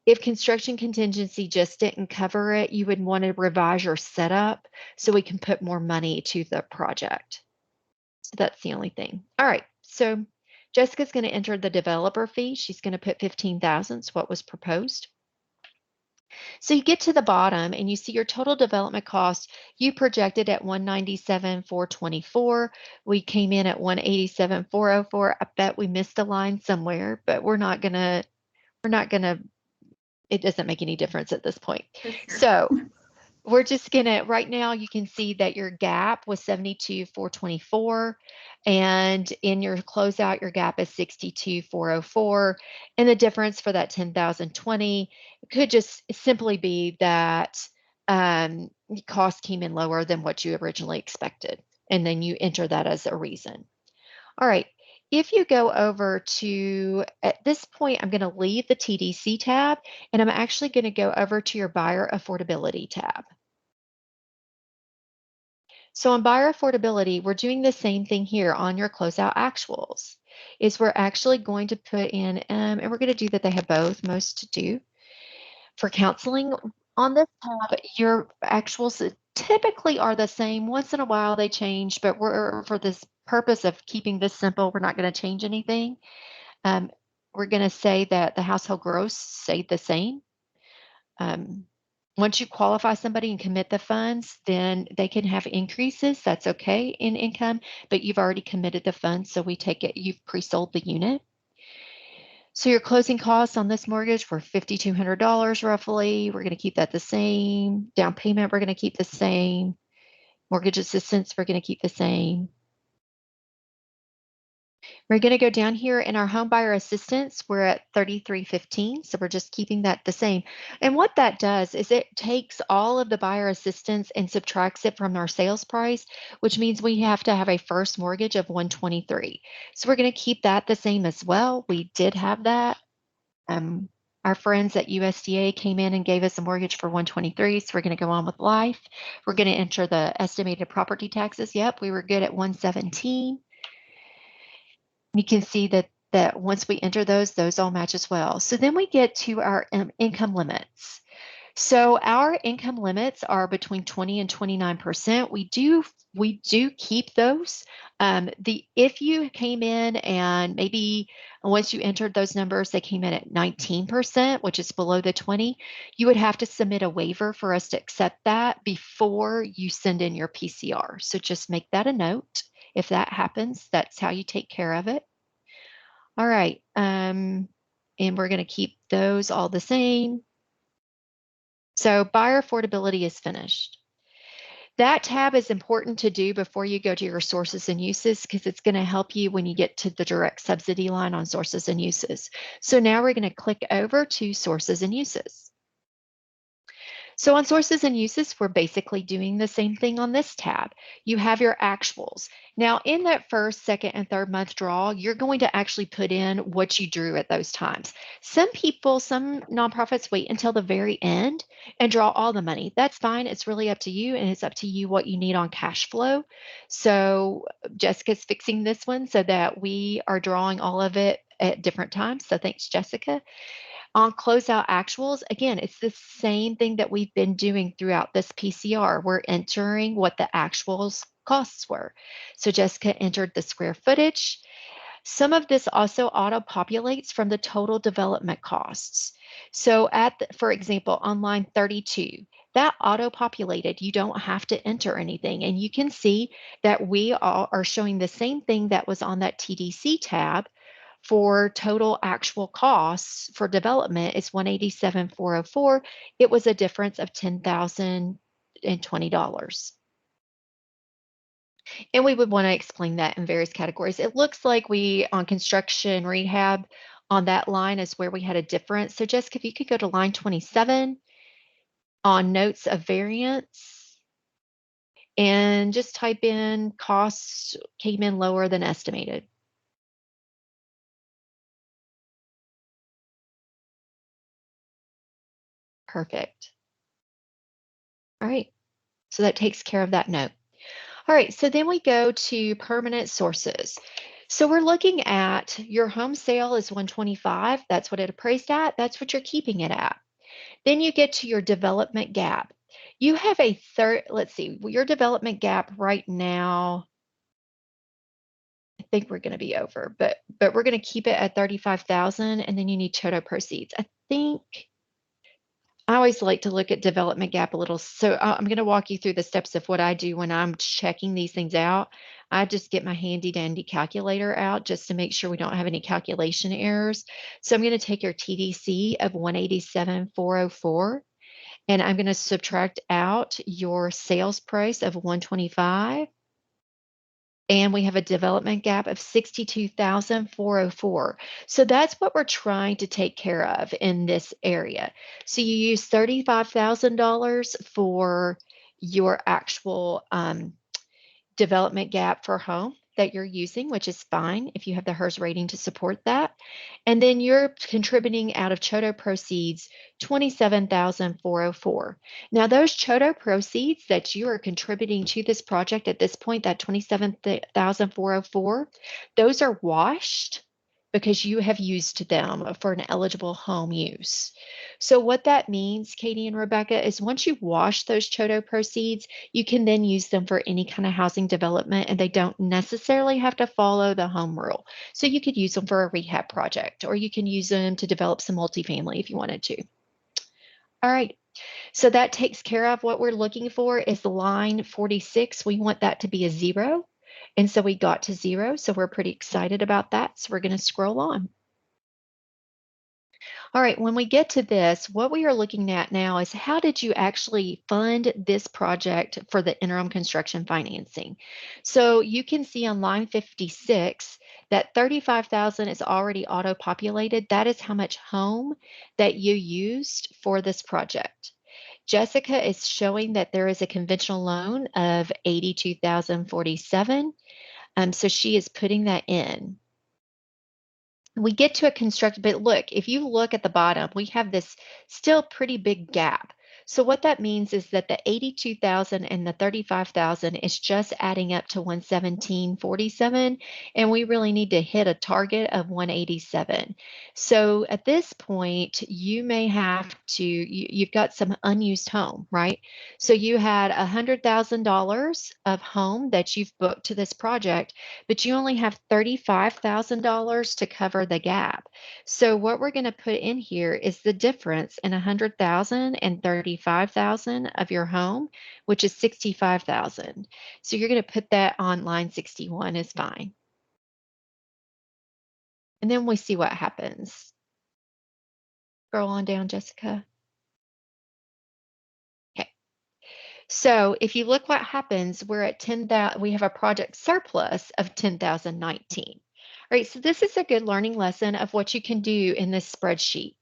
If construction contingency just didn't cover it, you would want to revise your setup so we can put more money to the project. So that's the only thing. All right, so Jessica's going to enter the developer fee. She's going to put 15,000, what was proposed. So you get to the bottom and you see your total development cost. You projected at 197,424. We came in at 187,404. I bet we missed a line somewhere, but we're not gonna. It doesn't make any difference at this point. For sure. So we're just gonna, right now you can see that your gap was 72,424, and in your closeout, your gap is 62,404. And the difference for that 10,020 could just simply be that cost came in lower than what you originally expected. And then you enter that as a reason. All right. If you go over to, at this point, I'm going to leave the TDC tab, and I'm actually going to go over to your buyer affordability tab. So on buyer affordability, we're doing the same thing here on your closeout actuals. Is we're actually going to put in, and we're going to do that they have both, most do. For counseling, on this tab, your actuals typically are the same. Once in a while they change, but we're, for this purpose of keeping this simple, we're not going to change anything. We're going to say that the household gross stayed the same. Once you qualify somebody and commit the funds, then they can have increases. That's okay in income, but you've already committed the funds, so we take it, you've pre-sold the unit. So your closing costs on this mortgage were $5,200 roughly. We're going to keep that the same. Down payment, we're going to keep the same. Mortgage assistance, we're going to keep the same. We're going to go down here in our home buyer assistance. We're at $3,315, so we're just keeping that the same. And what that does is it takes all of the buyer assistance and subtracts it from our sales price, which means we have to have a first mortgage of $123. So we're going to keep that the same as well. We did have that. Our friends at USDA came in and gave us a mortgage for $123, so we're going to go on with life. We're going to enter the estimated property taxes. Yep, we were good at $117. You can see that once we enter those all match as well. So then we get to our income limits. So our income limits are between 20 and 29%. We do keep those. If you came in and maybe once you entered those numbers, they came in at 19%, which is below the 20, you would have to submit a waiver for us to accept that before you send in your PCR. So just make that a note. If that happens, that's how you take care of it. All right. And we're going to keep those all the same. So buyer affordability is finished. That tab is important to do before you go to your sources and uses because it's going to help you when you get to the direct subsidy line on sources and uses. So now we're going to click over to sources and uses. So on sources and uses, we're basically doing the same thing on this tab. You have your actuals. Now in that first, second, and third month draw, you're going to actually put in what you drew at those times. Some people, some nonprofits wait until the very end and draw all the money. That's fine. It's really up to you, and it's up to you what you need on cash flow. So Jessica's fixing this one so that we are drawing all of it at different times. So thanks, Jessica. On closeout actuals, again, it's the same thing that we've been doing throughout this PCR. We're entering what the actuals costs were. So Jessica entered the square footage. Some of this also auto-populates from the total development costs. So for example, on line 32, that auto-populated, you don't have to enter anything. And you can see that we are showing the same thing that was on that TDC tab. For total actual costs for development is $187,404. It was a difference of $10,020. And we would want to explain that in various categories. It looks like we, on construction rehab, on that line is where we had a difference. So Jessica, if you could go to line 27 on notes of variance and just type in costs came in lower than estimated. Perfect. All right, so that takes care of that note. All right, so then we go to permanent sources. So we're looking at your home sale is 125. That's what it appraised at. That's what you're keeping it at. Then you get to your development gap. You have a let's see, your development gap right now, I think we're going to be over, but we're going to keep it at 35,000, and then you need total proceeds. I think I always like to look at development gap a little. So I'm going to walk you through the steps of what I do when I'm checking these things out. I just get my handy dandy calculator out just to make sure we don't have any calculation errors. So I'm going to take your TDC of 187,404, and I'm going to subtract out your sales price of 125. And we have a development gap of 62,404. So that's what we're trying to take care of in this area. So you use $35,000 for your actual development gap for home that you're using, which is fine if you have the HERS rating to support that. And then you're contributing out of Chodo proceeds 27,404. Now those Chodo proceeds that you are contributing to this project at this point, that 27,404, those are washed because you have used them for an eligible home use. So what that means, Katie and Rebecca, is once you wash those Chodo proceeds, you can then use them for any kind of housing development, and they don't necessarily have to follow the home rule. So you could use them for a rehab project, or you can use them to develop some multifamily if you wanted to. All right, so that takes care of what we're looking for is line 46. We want that to be a 0. And so we got to 0. So we're pretty excited about that. So we're going to scroll on. All right, when we get to this, what we are looking at now is how did you actually fund this project for the interim construction financing? So you can see on line 56 that 35,000 is already auto-populated. That is how much home that you used for this project. Jessica is showing that there is a conventional loan of 82,047. So she is putting that in. We get to a construct, but look, if you look at the bottom, we have this still pretty big gap. So what that means is that the 82,000 and the 35,000 is just adding up to 117.47, and we really need to hit a target of 187. So at this point, you may have to, you've got some unused home, right? So you had $100,000 of home that you've booked to this project, but you only have $35,000 to cover the gap. So what we're going to put in here is the difference in 100,000 and 35,000 of your home, which is 65,000. So you're going to put that on line 61 is fine. And then we see what happens. Scroll on down, Jessica. Okay. So if you look what happens, we're at 10,000, we have a project surplus of 10,019. All right, so this is a good learning lesson of what you can do in this spreadsheet.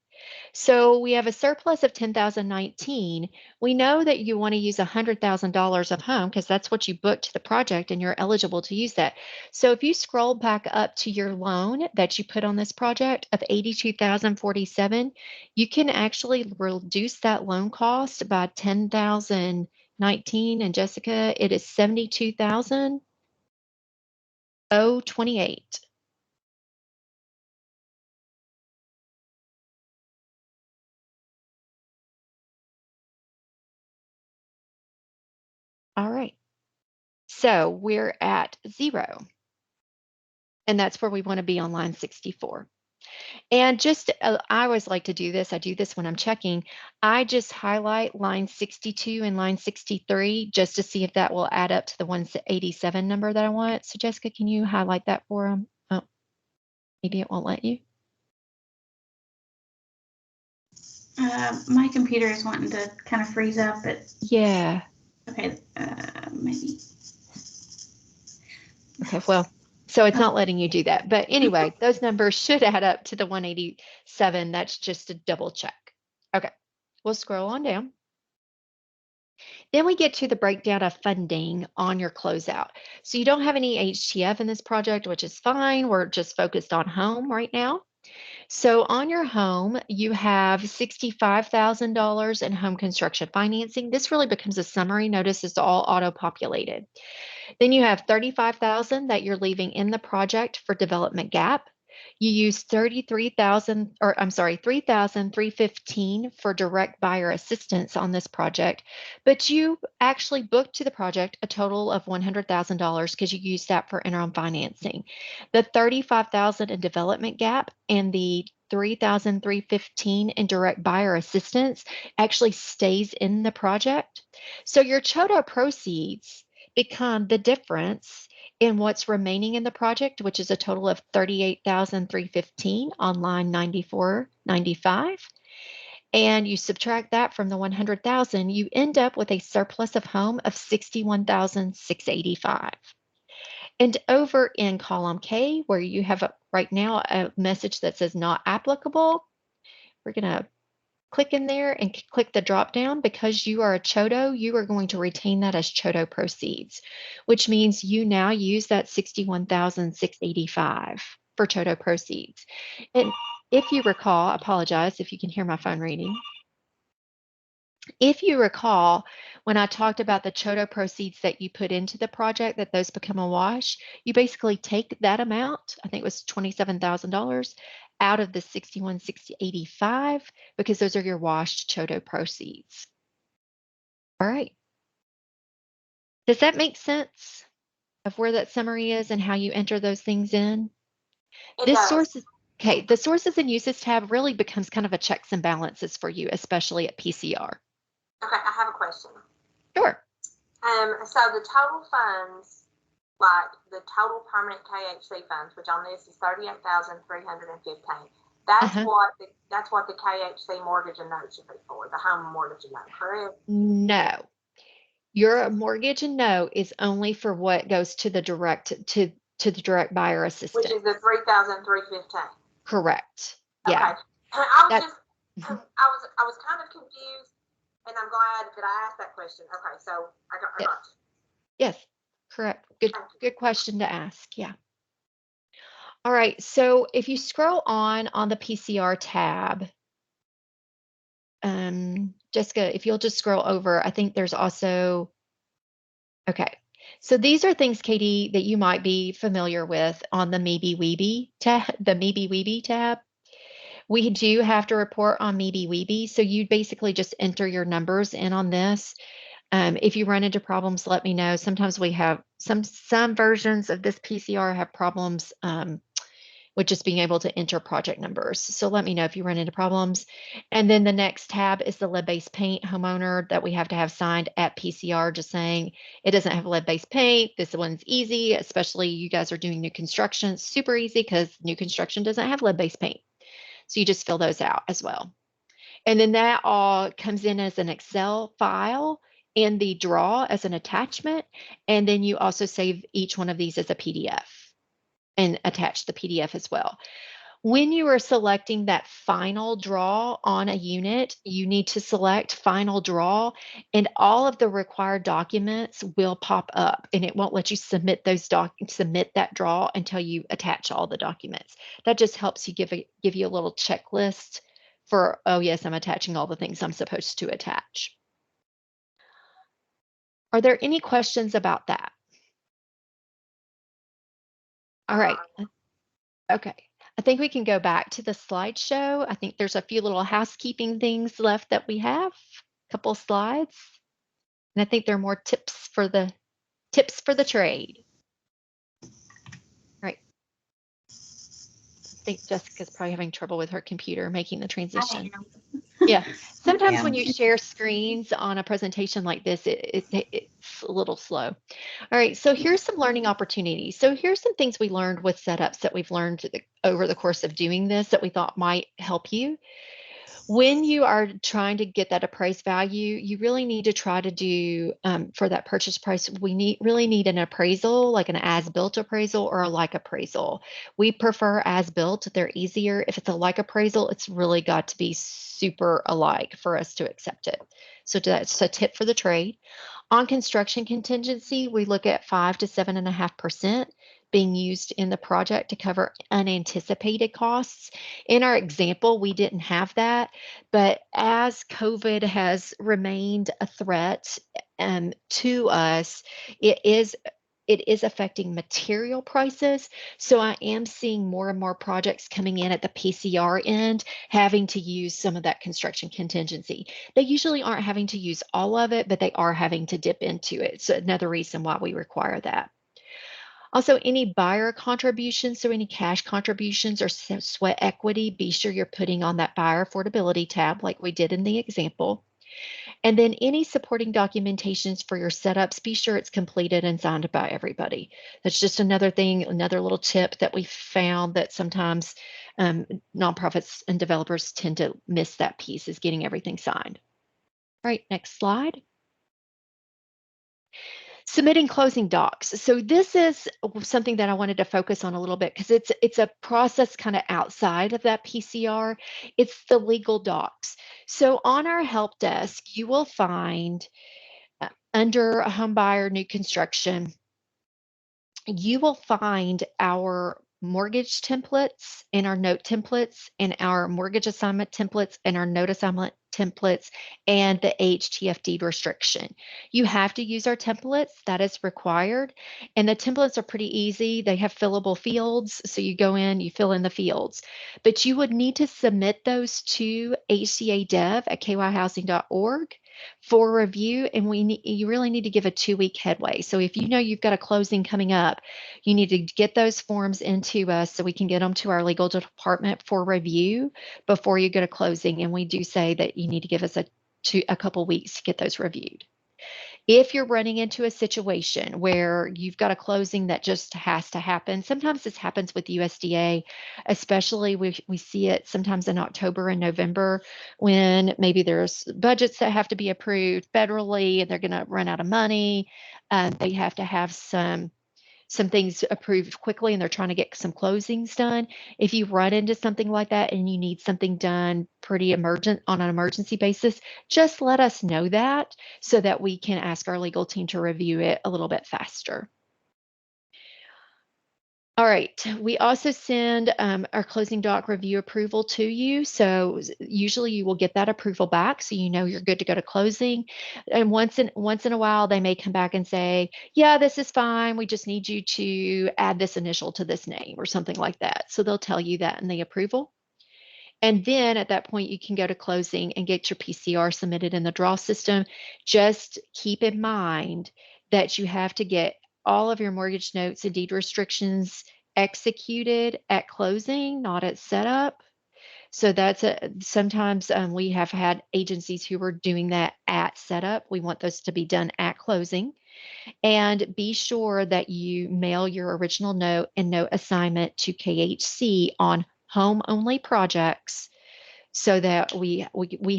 So we have a surplus of 10,019. We know that you want to use $100,000 of home because that's what you booked to the project and you're eligible to use that. So if you scroll back up to your loan that you put on this project of 82,047, you can actually reduce that loan cost by 10,019. And Jessica, it is 72,028. All right. So we're at 0. And that's where we want to be on line 64. And just, I always like to do this. I do this when I'm checking. I just highlight line 62 and line 63 just to see if that will add up to the 187 number that I want. So Jessica, can you highlight that for them? Oh, maybe it won't let you. My computer is wanting to kind of freeze up, but yeah. Okay, maybe. Okay, well, so it's not letting you do that. But anyway, those numbers should add up to the 187. That's just a double check. Okay, we'll scroll on down. Then we get to the breakdown of funding on your closeout. So you don't have any AHTF in this project, which is fine. We're just focused on home right now. So on your home, you have $65,000 in home construction financing. This really becomes a summary. Notice it's all auto-populated. Then you have 35,000 that you're leaving in the project for development gap. You use 33,000, or I'm sorry, 3,315 for direct buyer assistance on this project, but you actually booked to the project a total of $100,000 because you used that for interim financing. The 35,000 in development gap and the 3,315 in direct buyer assistance actually stays in the project. So your CHOTO proceeds become the difference in what's remaining in the project, which is a total of 38,315 on line 9495. And you subtract that from the 100,000, you end up with a surplus of home of 61,685. And over in column K, where you have right now a message that says not applicable, we're going to click in there and click the drop down. Because you are a CHOTO, you are going to retain that as CHOTO proceeds, which means you now use that 61,685 for CHOTO proceeds. And if you recall, I apologize if you can hear my phone ringing. If you recall, when I talked about the CHOTO proceeds that you put into the project, that those become a wash, you basically take that amount, I think it was $27,000, out of the 61,685 because those are your washed CHOTO proceeds. All right. Does that make sense of where that summary is and how you enter those things in? It does. Okay, the sources and uses tab really becomes kind of a checks and balances for you, especially at PCR. Okay, I have a question. Sure. So the total funds, like the total permanent KHC funds, which on this is 38,315. That's what the KHC mortgage and note should be for, the home mortgage and note, correct? No. Your mortgage and note is only for what goes to the direct buyer assistance. Which is the 3,315. Correct. Yeah. Okay. I was kind of confused, and I'm glad that I asked that question. Okay, so I got you. Yes, correct. Good question to ask. Yeah. All right. So if you scroll on the PCR tab, Jessica, if you'll just scroll over, I think there's also, okay. So these are things, Katie, that you might be familiar with on the Maybe Weeby tab. We do have to report on Maybe Weeby. So you basically just enter your numbers in on this. If you run into problems, let me know. Sometimes we have some versions of this PCR have problems with just being able to enter project numbers. So let me know if you run into problems. And then the next tab is the lead-based paint homeowner that we have to have signed at PCR, just saying it doesn't have lead-based paint. This one's easy, especially you guys are doing new construction. It's super easy because new construction doesn't have lead-based paint. So you just fill those out as well. And then that all comes in as an Excel file in the draw as an attachment. And then you also save each one of these as a PDF and attach the PDF as well. When you are selecting that final draw on a unit, you need to select final draw, and all of the required documents will pop up, and it won't let you submit that draw until you attach all the documents. That just helps you give you a little checklist for, oh yes, I'm attaching all the things I'm supposed to attach. Are there any questions about that? All right. Okay. I think we can go back to the slideshow. I think there's a few little housekeeping things left that we have, a couple slides. And I think there are more tips for the trade. Right. I think Jessica's probably having trouble with her computer making the transition. Yeah. Sometimes when you share screens on a presentation like this, it's a little slow. All right. So here's some learning opportunities. So here's some things we learned with setups that we've learned over the course of doing this that we thought might help you. When you are trying to get that appraised value, you really need to try to do, for that purchase price, we really need an appraisal, like an as-built appraisal or a like appraisal. We prefer as-built. They're easier. If it's a like appraisal, it's really got to be super alike for us to accept it. So that's a tip for the trade. On construction contingency, we look at 5 to 7.5% being used in the project to cover unanticipated costs. In our example, we didn't have that, but as COVID has remained a threat to us, it it is affecting material prices. So I am seeing more and more projects coming in at the PCR end, having to use some of that construction contingency. They usually aren't having to use all of it, but they are having to dip into it. So another reason why we require that. Also, any buyer contributions, so any cash contributions or sweat equity, be sure you're putting on that buyer affordability tab like we did in the example. And then any supporting documentations for your setups, be sure it's completed and signed by everybody. That's just another thing, another little tip that we found that sometimes nonprofits and developers tend to miss that piece, is getting everything signed. All right, next slide. Submitting closing docs. So this is something that I wanted to focus on a little bit because it's a process kind of outside of that PCR. It's the legal docs. So on our help desk, you will find under a home buyer new construction, you will find our mortgage templates and our note templates and our mortgage assignment templates and our note assignment templates and the AHTF deed restriction. You have to use our templates, that is required. And the templates are pretty easy. They have fillable fields. So you go in, you fill in the fields, but you would need to submit those to hcadev@kyhousing.org for review. And you really need to give a 2-week headway. So if you know you've got a closing coming up, you need to get those forms into us so we can get them to our legal department for review before you go to closing. And we do say that you need to give us a couple weeks to get those reviewed. If you're running into a situation where you've got a closing that just has to happen, sometimes this happens with USDA, especially we see it sometimes in October and November when maybe there's budgets that have to be approved federally and they're going to run out of money. They have to have some things approved quickly and they're trying to get some closings done. If you run into something like that and you need something done pretty emergent on an emergency basis, just let us know that so that we can ask our legal team to review it a little bit faster. All right, we also send our closing doc review approval to you. So usually you will get that approval back so you know you're good to go to closing. And once in a while, they may come back and say, yeah, this is fine. We just need you to add this initial to this name or something like that. So they'll tell you that in the approval. And then at that point, you can go to closing and get your PCR submitted in the draw system. Just keep in mind that you have to get all of your mortgage notes and deed restrictions executed at closing, not at setup. So that's sometimes we have had agencies who were doing that at setup. We want those to be done at closing. And be sure that you mail your original note and note assignment to KHC on home only projects so that we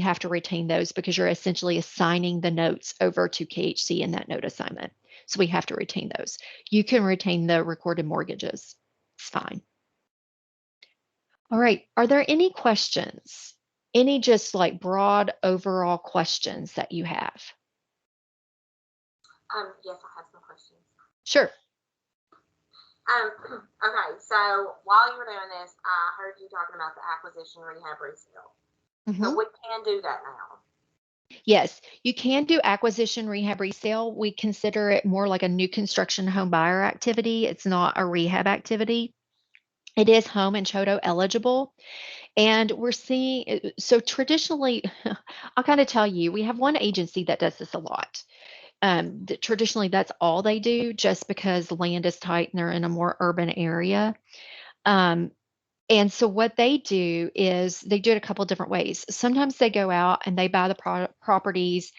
have to retain those because you're essentially assigning the notes over to KHC in that note assignment. So we have to retain those. You can retain the recorded mortgages. It's fine. All right. Are there any questions? Any just like broad overall questions that you have? Yes, I have some questions. Sure. Okay, so while you were doing this, I heard you talking about the acquisition rehab resale. So we can do that now. Yes, you can do acquisition rehab resale. We consider it more like a new construction home buyer activity. It's not a rehab activity. It is home and CHOTO eligible. And we're seeing, so traditionally, I'll kind of tell you, we have one agency that does this a lot. Traditionally, that's all they do just because land is tight and they're in a more urban area. And so what they do is they do it a couple different ways. Sometimes they go out and they buy the properties,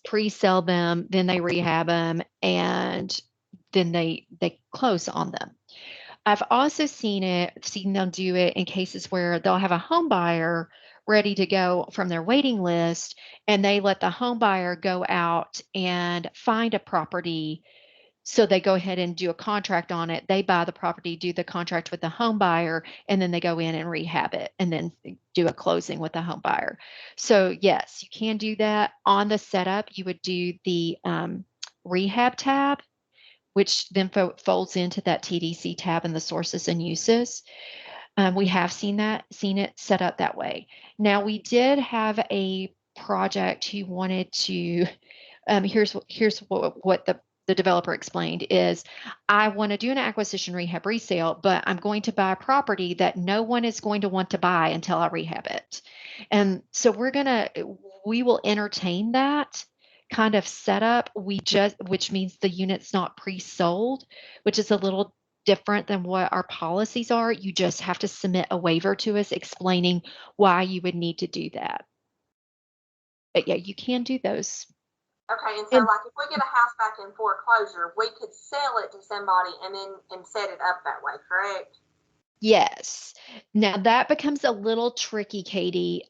pre-sell them, then they rehab them, and then they close on them. I've also seen them do it in cases where they'll have a home buyer ready to go from their waiting list, and they let the home buyer go out and find a property. So they go ahead and do a contract on it. They buy the property, do the contract with the home buyer, and then they go in and rehab it and then do a closing with the home buyer. So yes, you can do that. On the setup, you would do the rehab tab, which then folds into that TDC tab in the sources and uses. We have seen it set up that way. Now we did have a project who wanted to, here's what the the developer explained, is I want to do an acquisition rehab resale, but I'm going to buy a property that no one is going to want to buy until I rehab it. And so we will entertain that kind of setup. Which means the unit's not pre-sold, which is a little different than what our policies are. You just have to submit a waiver to us explaining why you would need to do that. But yeah, you can do those. Okay, and so And like if we get a house back in foreclosure, we could sell it to somebody and set it up that way, correct? yes. Now that becomes a little tricky, Katie,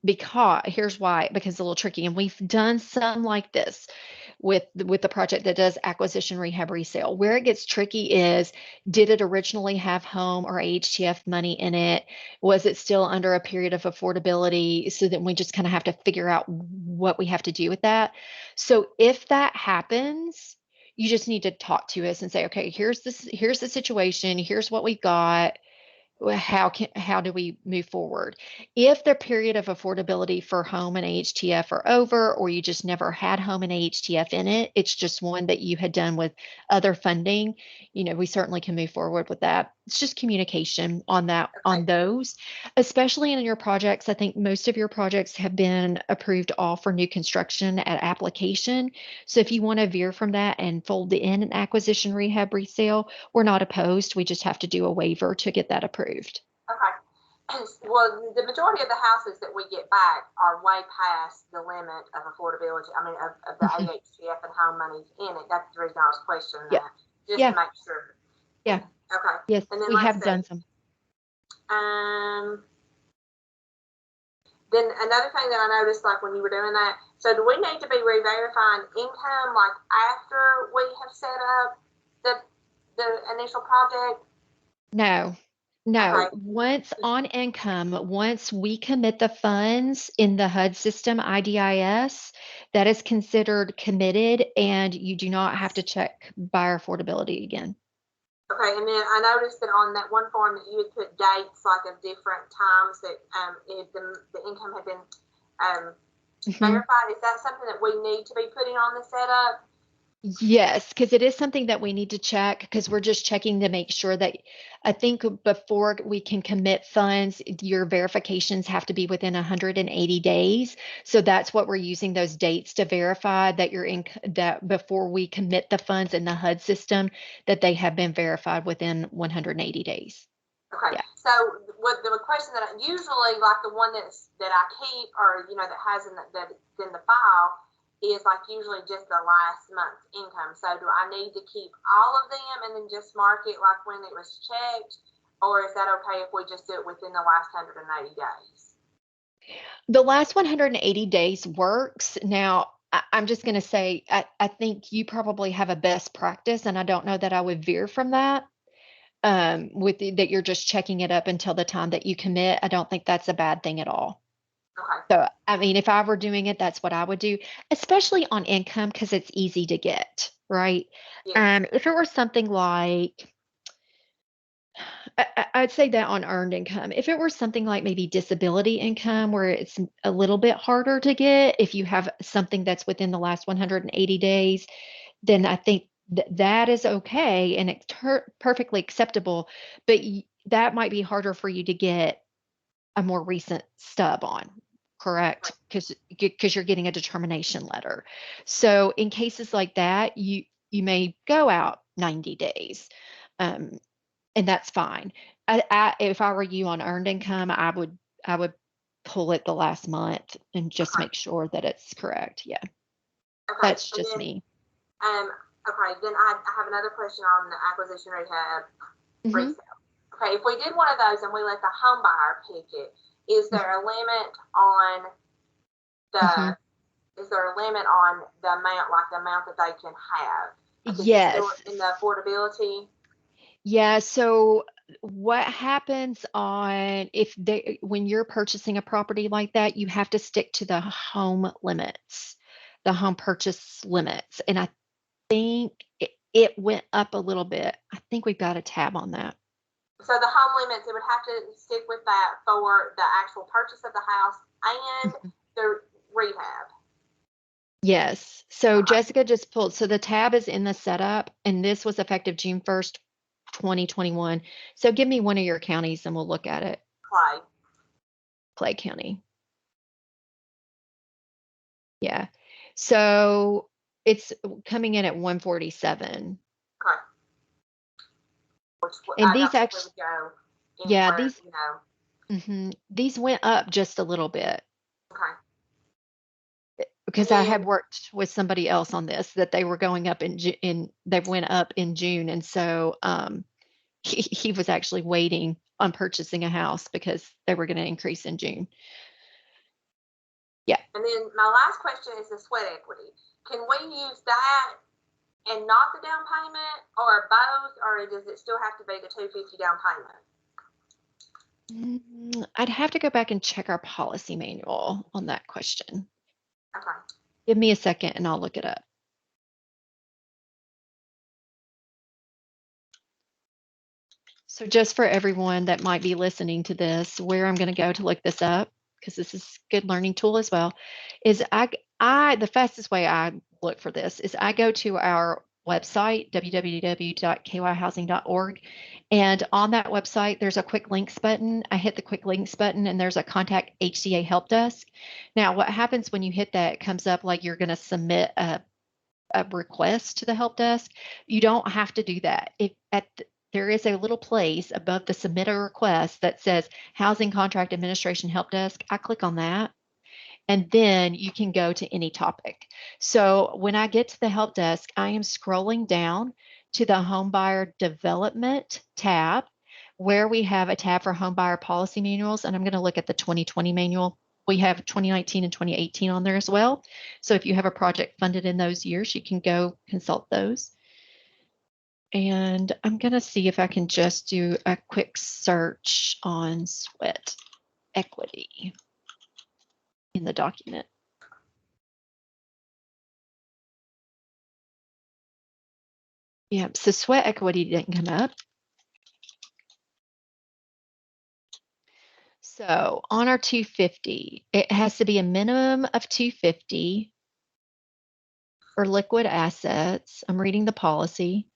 because here's why, because it's a little tricky. And we've done some like this with the project that does acquisition rehab resale. Where it gets tricky is, did it originally have home or AHTF money in it? Was it still under a period of affordability? So then we just kind of have to figure out what we have to do with that. So if that happens, you just need to talk to us and say, okay, here's the situation, here's what we got. How do we move forward? If the period of affordability for home and AHTF are over, or you just never had home and AHTF in it, it's just one that you had done with other funding, we certainly can move forward with that. It's just communication on that, on Okay. those, especially in your projects. I think most of your projects have been approved all for new construction at application. So if you want to veer from that and fold in an acquisition rehab resale, we're not opposed. We just have to do a waiver to get that approved. Okay. Well, the majority of the houses that we get back are way past the limit of affordability. I mean, of the Mhm. AHTF and home money in it. That's the reason I was questioning Yeah. that, just Yeah. to make sure. Yeah. Okay. Yes, And then we let's have done see. some. Then another thing that I noticed, like when you were doing that, so do we need to be re-verifying income like after we have set up the initial project? No. Okay. Once on income, once we commit the funds in the HUD system, IDIS, that is considered committed, and you do not have to check buyer affordability again. Okay, and then I noticed that on that one form that you had put dates like of different times that the income had been verified. Is that something that we need to be putting on the setup? Yes, because it is something that we need to check, because we're just checking to make sure that, I think before we can commit funds, your verifications have to be within 180 days. So that's what we're using those dates to verify that that before we commit the funds in the HUD system, that they have been verified within 180 days. Okay, Yeah. so what the question that I usually, like the one that I keep, or that has in the file, is like usually just the last month's income. So do I need to keep all of them and then just mark it like when it was checked, or is that okay if we just do it within the last 180 days? The last 180 days works. Now, I'm just going to say, I think you probably have a best practice, and I don't know that I would veer from that. That you're just checking it up until the time that you commit. I don't think that's a bad thing at all. Okay. So, I mean, if I were doing it, that's what I would do, especially on income, because it's easy to get, right? Yes. If it were something like, I'd say that on earned income. If it were something like maybe disability income, where it's a little bit harder to get, if you have something that's within the last 180 days, then I think that is okay, and it's perfectly acceptable. But that might be harder for you to get a more recent stub on, correct? Because you're getting a determination letter. So in cases like that, you may go out 90 days, um, and that's fine. If I were you on earned income, I would pull it the last month and just Okay. make sure that it's correct. Yeah, Okay. that's And just then me. okay, then I have another question on the acquisition rehab Hmm. resale. Okay, if we did one of those and we let the home buyer pick it, is there a limit on Hmm. the is there a limit on the amount, like the amount that they can have? Like, is it still Yes. in the affordability? Yeah, so what happens when you're purchasing a property like that, you have to stick to the home limits, the home purchase limits. And I think it went up a little bit. I think we've got a tab on that. So the home limits, it would have to stick with that for the actual purchase of the house and Mhm. the rehab. Yes. So Jessica just pulled, so the tab is in the setup, and this was effective June 1st, 2021. So give me one of your counties and we'll look at it. Clay County. Yeah. So it's coming in at 147. Okay. Which And I these know actually, would go in yeah, where, these, these went up just a little bit. Okay. Because I had worked with somebody else on this, that they were going up they went up in June. And so he was actually waiting on purchasing a house because they were going to increase in June. Yeah. And then my last question is the sweat equity. Can we use that and not the down payment, or both, or does it still have to be the $250 down payment? I'd have to go back and check our policy manual on that question. Okay. Give me a second and I'll look it up. So just for everyone that might be listening to this, where I'm going to go to look this up, because this is a good learning tool as well, is the fastest way I look for this is I go to our website, www.kyhousing.org. And on that website, there's a quick links button. I hit the quick links button and there's a contact HCA help desk. Now, what happens when you hit that, it comes up like you're going to submit a request to the help desk. You don't have to do that. There is a little place above the submit a request that says Housing Contract Administration Help Desk. I click on that, and then you can go to any topic. So when I get to the help desk, I am scrolling down to the Homebuyer Development tab, where we have a tab for Homebuyer Policy Manuals, and I'm going to look at the 2020 manual. We have 2019 and 2018 on there as well. So if you have a project funded in those years, you can go consult those. And I'm going to see if I can just do a quick search on sweat equity in the document. Yeah, so sweat equity didn't come up. So on our 250, it has to be a minimum of 250 for liquid assets. I'm reading the policy.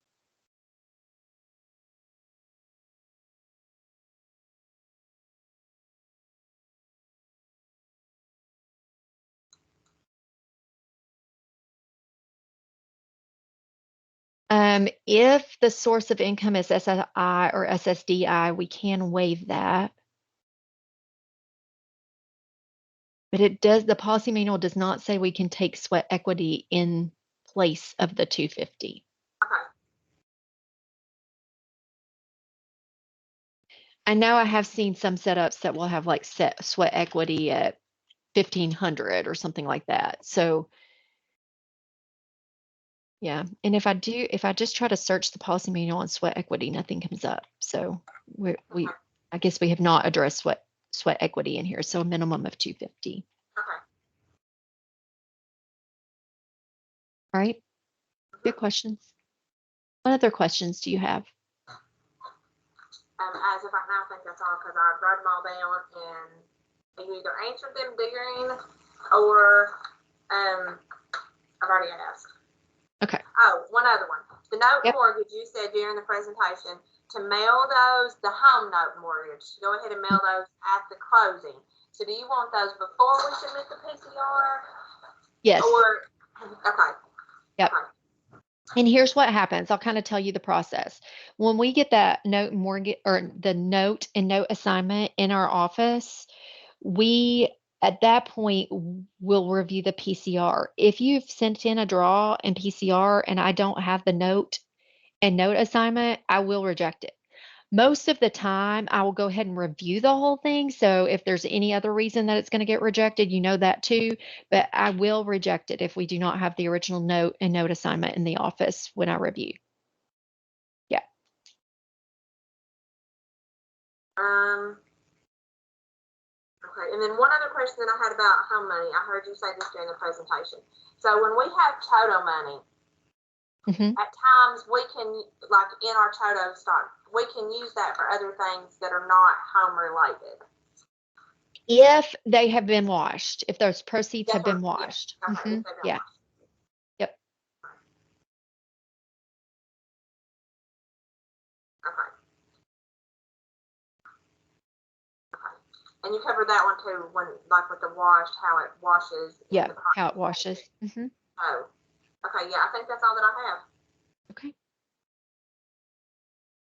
If the source of income is SSI or SSDI, we can waive that. But the policy manual does not say we can take sweat equity in place of the 250. Okay. I know I have seen some setups that will have like sweat equity at 1,500 or something like that. So yeah, and if I just try to search the policy manual on sweat equity, nothing comes up. So I guess we have not addressed sweat equity in here. So a minimum of 250. Okay. All right. Good questions. What other questions do you have? As of right now, I think that's all, because I've wrote them all down and you either answered them during or I've already asked. Okay. Oh, one other one. The note mortgage, you said during the presentation to mail those, the home note mortgage, to go ahead and mail those at the closing. So do you want those before we submit the PCR? Yes. Or, okay. Yep. Okay. And here's what happens. I'll kind of tell you the process. When we get that note mortgage or the note and note assignment in our office, we at that point will review the PCR. If you've sent in a draw and PCR and I don't have the note and note assignment, I will reject it. Most of the time, I will go ahead and review the whole thing. So if there's any other reason that it's going to get rejected, you know that too. But I will reject it if we do not have the original note and note assignment in the office when I review. Yeah. Okay. And then one other question that I had about home money, I heard you say this during the presentation. So when we have TOTO money, at times we can, like in our TOTO stock, we can use that for other things that are not home related. If they have been washed, if those proceeds have been washed. Okay, Yeah. Okay. Okay. And you covered that one too, when like with the wash, how it washes. Yeah, in the how it washes. Oh. Okay. Yeah, I think that's all that I have. Okay.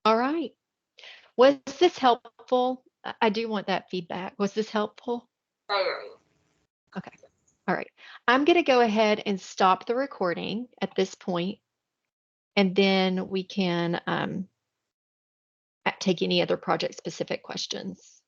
All right. Was this helpful? I do want that feedback. Was this helpful? Very. Okay. All right. I'm going to go ahead and stop the recording at this point, and then we can take any other project specific questions.